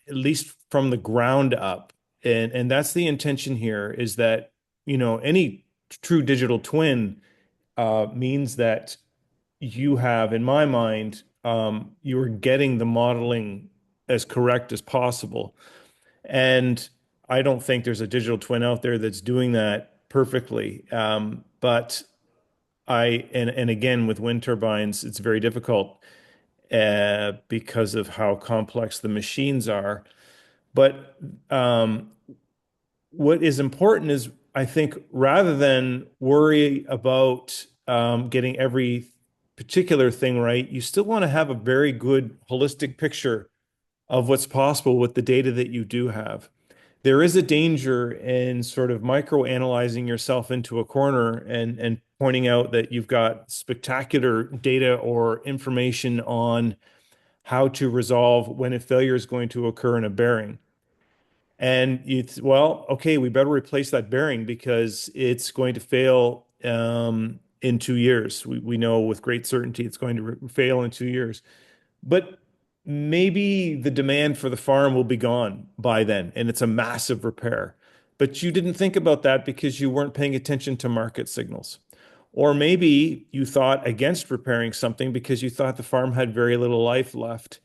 least from the ground up. And that's the intention here, is that, any true digital twin means that you have, in my mind, you are getting the modeling as correct as possible. And I don't think there's a digital twin out there that's doing that perfectly. But and again, with wind turbines, it's very difficult because of how complex the machines are. But what is important is, I think, rather than worry about getting every particular thing right, you still want to have a very good holistic picture of what's possible with the data that you do have. There is a danger in sort of micro-analyzing yourself into a corner and pointing out that you've got spectacular data or information on how to resolve when a failure is going to occur in a bearing. And it's, well, okay, we better replace that bearing because it's going to fail in 2 years. We know with great certainty it's going to fail in 2 years. But maybe the demand for the farm will be gone by then, and it's a massive repair. But you didn't think about that because you weren't paying attention to market signals. Or maybe you thought against repairing something because you thought the farm had very little life left.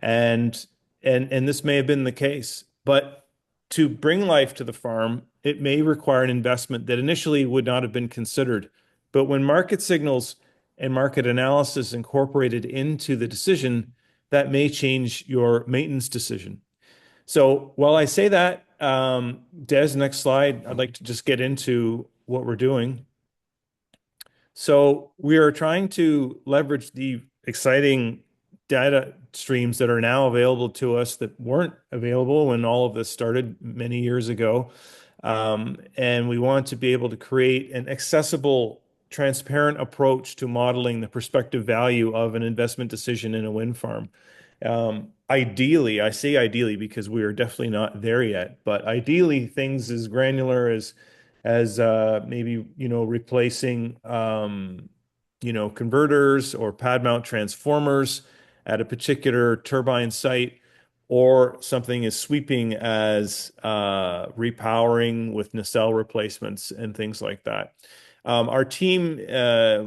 And and this may have been the case. But to bring life to the farm, it may require an investment that initially would not have been considered. But when market signals and market analysis incorporated into the decision, that may change your maintenance decision. So while I say that, Des, next slide, I'd like to just get into what we're doing. So we are trying to leverage the exciting data streams that are now available to us that weren't available when all of this started many years ago. And we want to be able to create an accessible, transparent approach to modeling the prospective value of an investment decision in a wind farm. Ideally, I say ideally because we are definitely not there yet, but ideally things as granular as maybe replacing converters or pad mount transformers at a particular turbine site, or something as sweeping as repowering with nacelle replacements and things like that. Our team,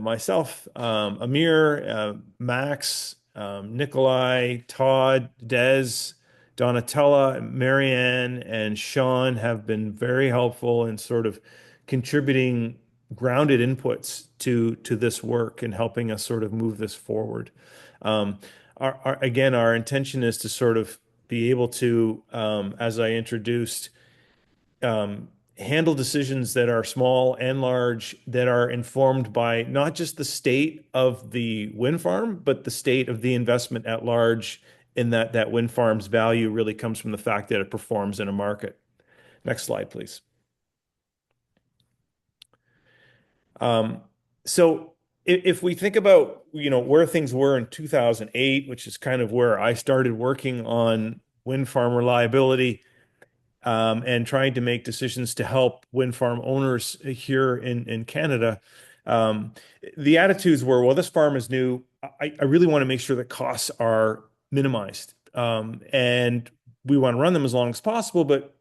myself, Amir, Max, Nikolai, Todd, Des, Donatella, Marianne, and Sean have been very helpful in sort of contributing grounded inputs to this work and helping us sort of move this forward. Again, our intention is to sort of be able to, as I introduced, handle decisions that are small and large, that are informed by not just the state of the wind farm, but the state of the investment at large, in that wind farm's value really comes from the fact that it performs in a market. Next slide, please. So if we think about where things were in 2008, which is kind of where I started working on wind farm reliability, and trying to make decisions to help wind farm owners here in Canada, the attitudes were, well, this farm is new. I really want to make sure that costs are minimized, and we want to run them as long as possible. But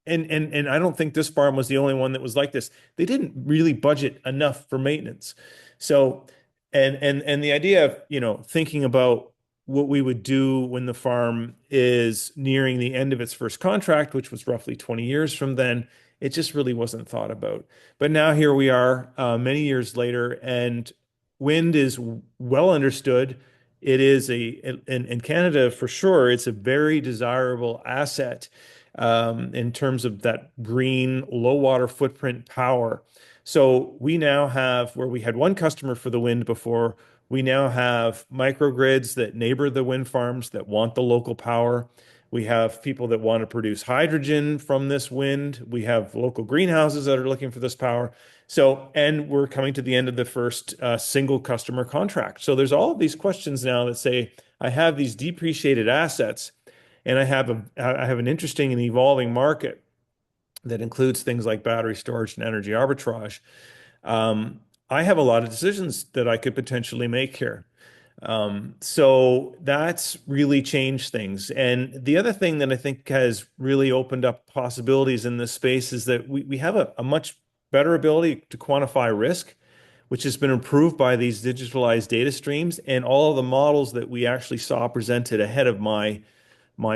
and I don't think this farm was the only one that was like this. They didn't really budget enough for maintenance. So, and the idea of thinking about what we would do when the farm is nearing the end of its first contract, which was roughly 20 years from then, it just really wasn't thought about. But now here we are, many years later, and wind is well understood. It is in Canada for sure, it's a very desirable asset in terms of that green, low water footprint power. So we now have, where we had one customer for the wind before, we now have microgrids that neighbor the wind farms that want the local power. We have people that want to produce hydrogen from this wind. We have local greenhouses that are looking for this power. So, and we're coming to the end of the first single customer contract. So there's all of these questions now that say, I have these depreciated assets, and I have an interesting and evolving market that includes things like battery storage and energy arbitrage. I have a lot of decisions that I could potentially make here. So that's really changed things. And the other thing that I think has really opened up possibilities in this space is that we have a much better ability to quantify risk, which has been improved by these digitalized data streams and all of the models that we actually saw presented ahead of my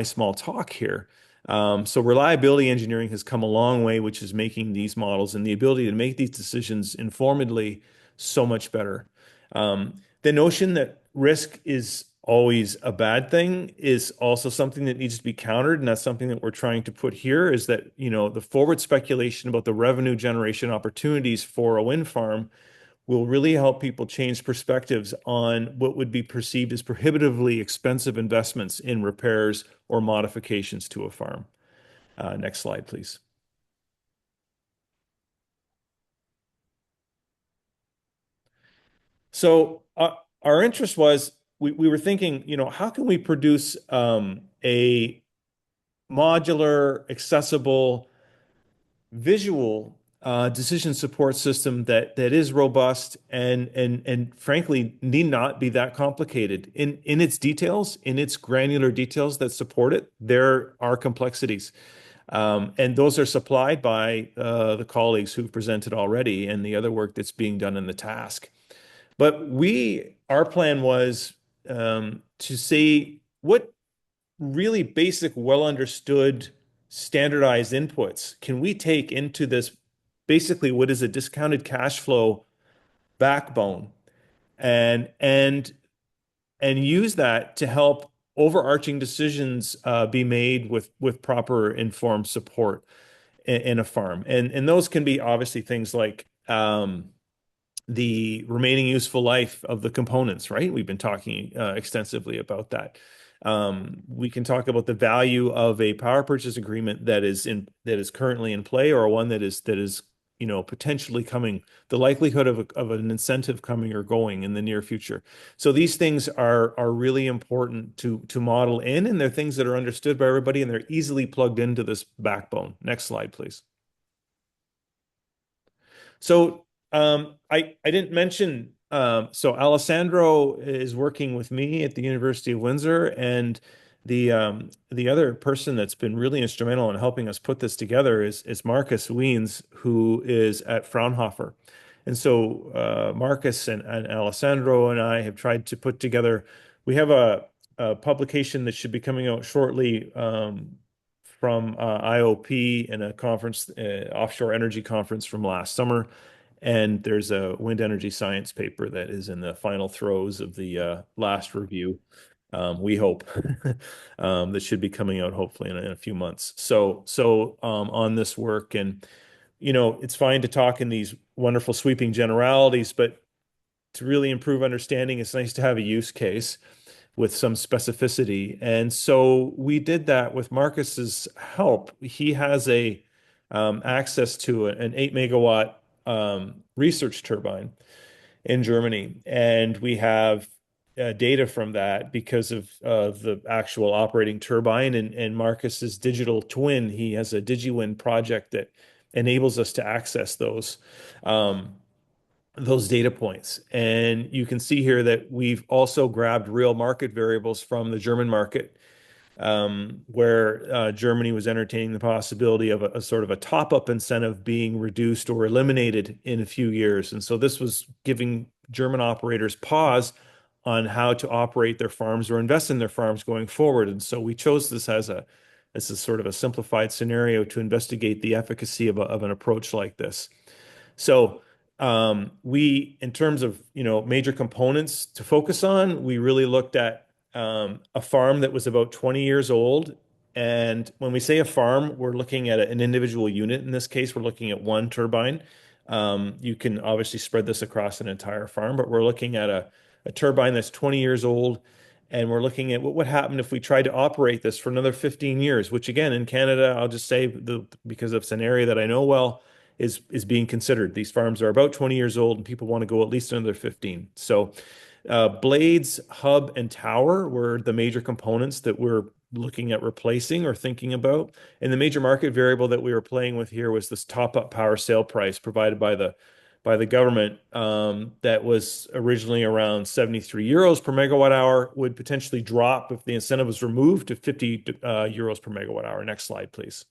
small talk here. So reliability engineering has come a long way, which is making these models and the ability to make these decisions informedly so much better. The notion that risk is always a bad thing is also something that needs to be countered, and that's something that we're trying to put here, is that the forward speculation about the revenue generation opportunities for a wind farm will really help people change perspectives on what would be perceived as prohibitively expensive investments in repairs or modifications to a farm. Next slide, please. So our interest was, we were thinking, how can we produce a modular, accessible, visual decision support system that is robust and frankly need not be that complicated in its details, in its granular details that support it. There are complexities. And those are supplied by the colleagues who've presented already and the other work that's being done in the task. But our plan was to see what really basic, well understood, standardized inputs can we take into this, basically what is a discounted cash flow backbone, and use that to help overarching decisions be made with proper informed support in a farm. And those can be obviously things like the remaining useful life of the components, right? We've been talking extensively about that. We can talk about the value of a power purchase agreement that is currently in play, or one that is potentially coming, the likelihood of an incentive coming or going in the near future. So these things are really important to model in, and they're things that are understood by everybody, and they're easily plugged into this backbone. Next slide, please. So I didn't mention, so Alessandro is working with me at the University of Windsor, and the other person that's been really instrumental in helping us put this together is Marcus Wiens, who is at Fraunhofer. And so Marcus and Alessandro and I have tried to put together, we have a publication that should be coming out shortly from IOP in a conference, offshore energy conference from last summer. And there's a wind energy science paper that is in the final throes of the last review. We hope that should be coming out hopefully in a few months. So on this work, and it's fine to talk in these wonderful sweeping generalities, but to really improve understanding, it's nice to have a use case with some specificity. And so we did that with Marcus's help. He has access to an 8 megawatt research turbine in Germany, and we have data from that because of the actual operating turbine and Marcus's digital twin. He has a DigiWind project that enables us to access those data points. And you can see here that we've also grabbed real market variables from the German market, where Germany was entertaining the possibility of a sort of a top-up incentive being reduced or eliminated in a few years. And so this was giving German operators pause on how to operate their farms or invest in their farms going forward. And so we chose this as a sort of a simplified scenario to investigate the efficacy of an approach like this. So in terms of major components to focus on, we really looked at a farm that was about 20 years old. And when we say a farm, we're looking at an individual unit. In this case, we're looking at one turbine. You can obviously spread this across an entire farm, but we're looking at a turbine that's 20 years old. And we're looking at what would happen if we tried to operate this for another 15 years, which again, in Canada, I'll just say, because it's an area that I know well, is being considered. These farms are about 20 years old, and people want to go at least another 15. So blades, hub, and tower were the major components that we're looking at replacing or thinking about. And the major market variable that we were playing with here was this top-up power sale price provided by the government, that was originally around 73 euros per megawatt hour, would potentially drop if the incentive was removed to 50 euros per megawatt hour. Next slide, please.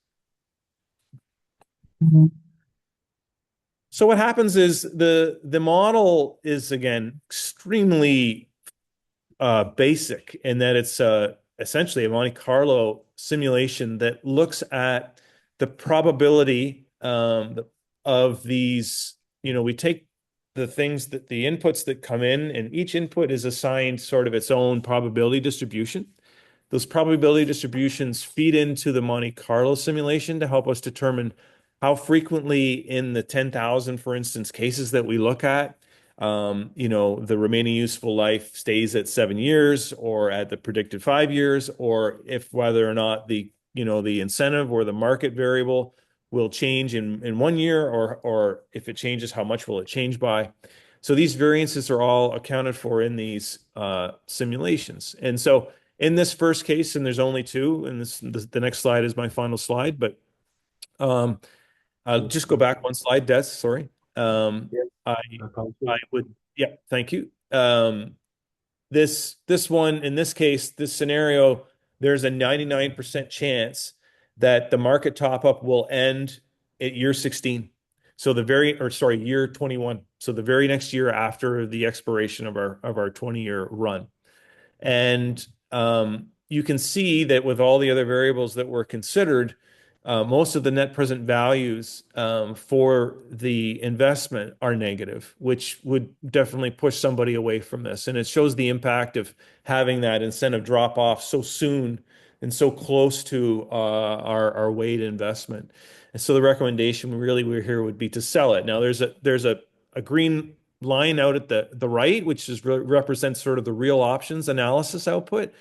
So what happens is the model is, again, extremely basic in that it's essentially a Monte Carlo simulation that looks at the probability of these. We take the inputs that come in, and each input is assigned sort of its own probability distribution. Those probability distributions feed into the Monte Carlo simulation to help us determine how frequently in the 10,000, for instance, cases that we look at, the remaining useful life stays at 7 years or at the predicted 5 years, or if whether or not the incentive or the market variable will change in 1 year, or if it changes, how much will it change by? So these variances are all accounted for in these simulations. And so in this first case, and there's only two, and the next slide is my final slide, but I'll just go back one slide, Des, sorry. Yeah, I apologies. I would, yeah, thank you. This one, in this case, this scenario, there's a 99% chance that the market top up will end at year 16. So year 21. So the very next year after the expiration of our 20-year run. And you can see that with all the other variables that were considered, most of the net present values for the investment are negative, which would definitely push somebody away from this. And it shows the impact of having that incentive drop off so soon and so close to our weighted investment. And so the recommendation really we're here would be to sell it. Now there's a green line out at the right, which represents sort of the real options analysis output,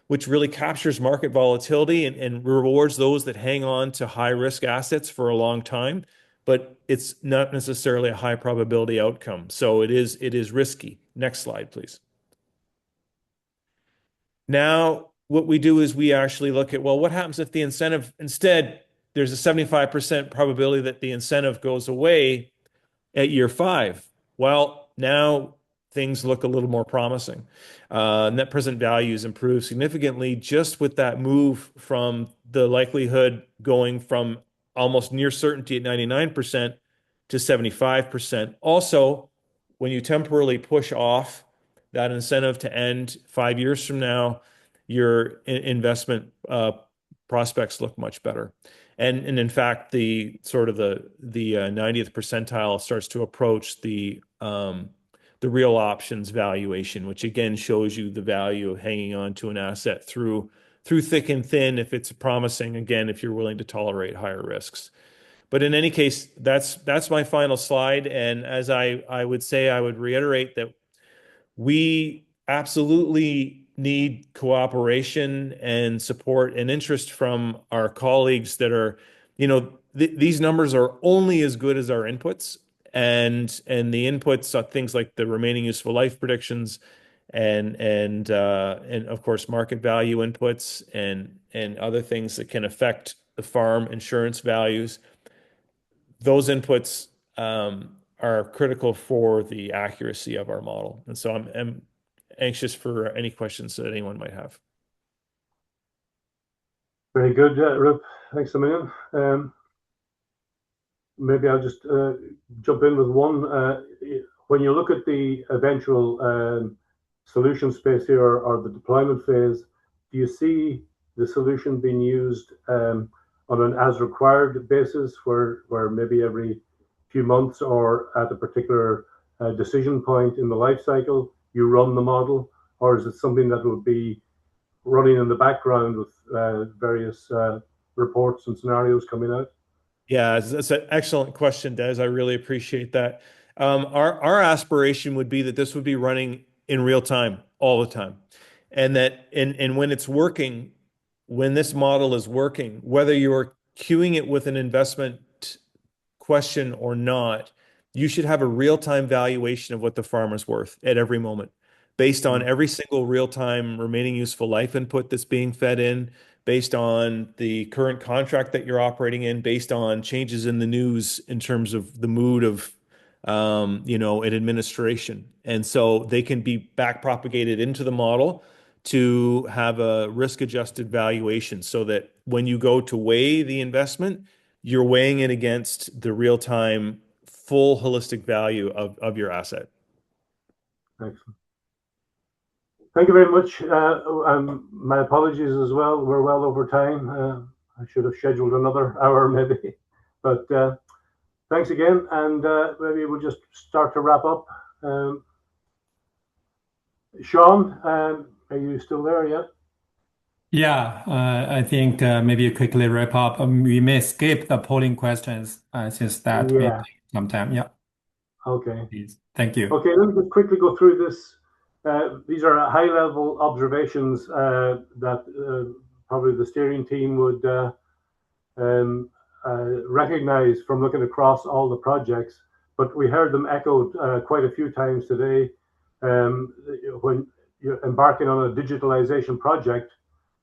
which really captures market volatility and rewards those that hang on to high risk assets for a long time, but it's not necessarily a high probability outcome. So it is risky. Next slide, please. Now, what we do is we actually look at, well, what happens if the incentive instead, there's a 75% probability that the incentive goes away at year 5? Well, now things look a little more promising. Net present values improve significantly just with that move from the likelihood going from almost near certainty at 99% to 75%. Also, when you temporarily push off that incentive to end 5 years from now, your investment prospects look much better. And in fact, the 90th percentile starts to approach the real options valuation, which again shows you the value of hanging on to an asset through thick and thin if it's promising, again, if you're willing to tolerate higher risks. But in any case, that's my final slide. And as I would say, I would reiterate that we absolutely need cooperation and support and interest from our colleagues that are, these numbers are only as good as our inputs. And the inputs are things like the remaining useful life predictions and of course market value inputs and other things that can affect the farm insurance values. Those inputs are critical for the accuracy of our model. And so I'm anxious for any questions that anyone might have. Very good, Rip. Thanks a million. Maybe I'll just jump in with one. When you look at the eventual solution space here or the deployment phase, do you see the solution being used on an as required basis where maybe every few months or at a particular decision point in the life cycle you run the model, or is it something that would be running in the background with various reports and scenarios coming out? Yeah, that's an excellent question, Des. I really appreciate that. Our aspiration would be that this would be running in real time all the time, and when it's working, when this model is working, whether you're queuing it with an investment question or not, you should have a real-time valuation of what the farmer's worth at every moment, based on every single real-time remaining useful life input that's being fed in, based on the current contract that you're operating in, based on changes in the news in terms of the mood of an administration. And so they can be back propagated into the model to have a risk-adjusted valuation so that when you go to weigh the investment, you're weighing it against the real-time full holistic value of your asset. Excellent. Thank you very much. My apologies as well. We're well over time. I should have scheduled another hour maybe, but thanks again. And maybe we'll just start to wrap up. Sean, are you still there yet? Yeah, I think maybe quickly wrap up. We may skip the polling questions since that may Yeah. take some time. Yeah. Okay. Please. Thank you. Okay, let me just quickly go through this. These are high-level observations that probably the steering team would recognize from looking across all the projects, but we heard them echoed quite a few times today. When you're embarking on a digitalization project,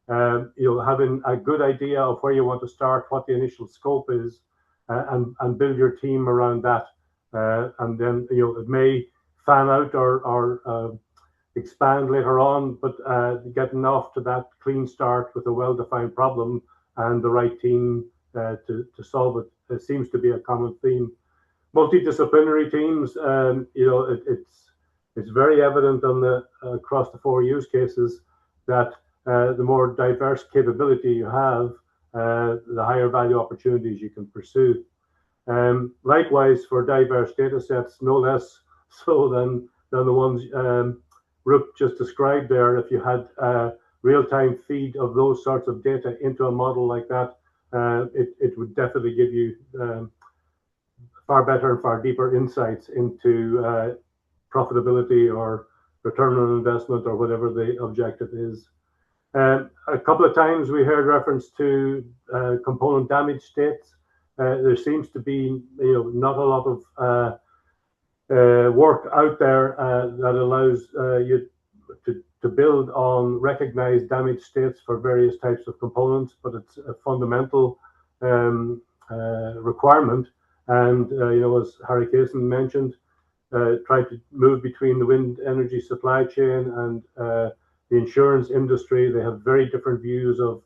having a good idea of where you want to start, what the initial scope is, and build your team around that. And then it may fan out or expand later on, but getting off to that clean start with a well-defined problem and the right team to solve it, it seems to be a common theme. Multidisciplinary teams, it's very evident on across the 4 use cases that the more diverse capability you have, the higher value opportunities you can pursue. Likewise, for diverse data sets, no less so than the ones Rup just described there. If you had real-time feed of those sorts of data into a model like that, it would definitely give you far better and far deeper insights into profitability or return on investment or whatever the objective is. A couple of times we heard reference to component damage states. There seems to be not a lot of work out there that allows you to build on recognized damage states for various types of components, but it's a fundamental requirement. And as Harry Kaysen mentioned, try to move between the wind energy supply chain and the insurance industry. They have very different views of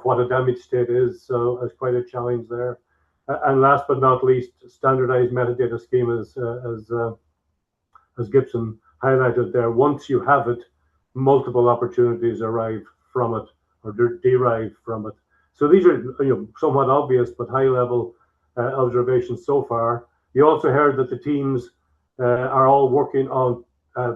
what a damage state is, so it's quite a challenge there. And last but not least, standardized metadata schemas, as Gibson highlighted there. Once you have it, multiple opportunities arrive from it or derive from it. So these are somewhat obvious but high-level observations so far. You also heard that the teams are all working on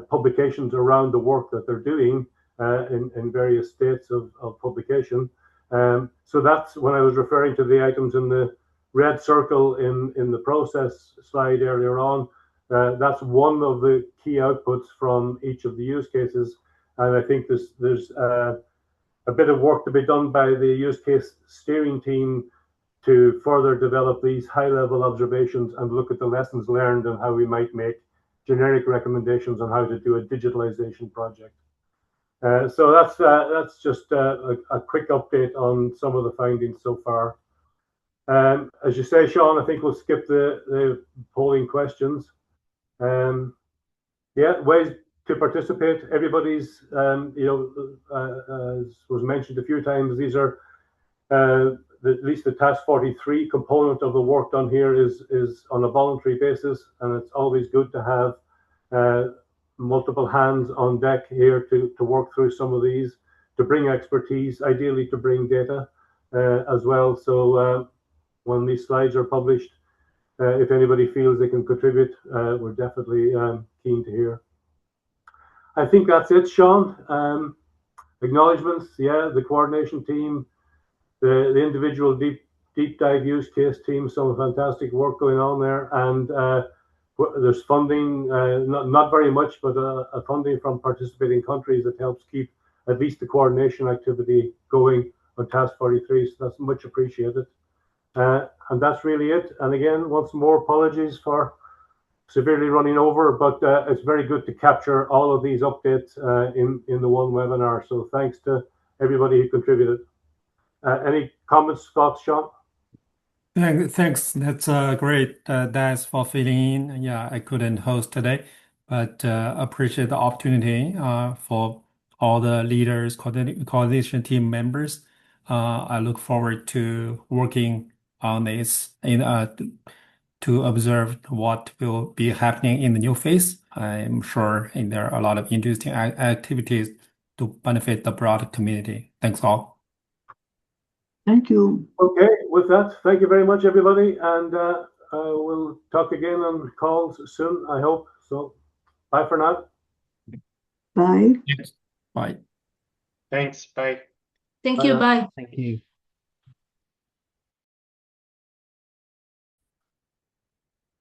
publications around the work that they're doing in various states of publication. So that's when I was referring to the items in the red circle in the process slide earlier on. That's one of the key outputs from each of the use cases. And I think there's a bit of work to be done by the use case steering team to further develop these high-level observations and look at the lessons learned and how we might make generic recommendations on how to do a digitalization project. So that's just a quick update on some of the findings so far. As you say, Sean, I think we'll skip the polling questions. Yeah, ways to participate. Everybody's, as was mentioned a few times, these are at least the task 43 component of the work done here is on a voluntary basis, and it's always good to have multiple hands on deck here to work through some of these, to bring expertise, ideally to bring data as well. So when these slides are published, if anybody feels they can contribute, we're definitely keen to hear. I think that's it, Sean. Acknowledgements, yeah, the coordination team, the individual deep dive use case team, some fantastic work going on there, and there's funding, not very much, but a funding from participating countries that helps keep at least the coordination activity going on task 43, so that's much appreciated. And that's really it. And again, once more, apologies for severely running over, but it's very good to capture all of these updates in the one webinar. So thanks to everybody who contributed. Any comments, thoughts, Sean? Thanks. That's great. Thanks for filling in. Yeah, I couldn't host today, but appreciate the opportunity for all the leaders, coalition team members. I look forward to working on this to observe what will be happening in the new phase. I'm sure there are a lot of interesting activities to benefit the broad community. Thanks all. Thank you. Okay, with that, thank you very much, everybody, and we'll talk again on calls soon, I hope. So, bye for now. Bye. Yes. Bye. Thanks. Bye. Thank you. Bye. Thank you.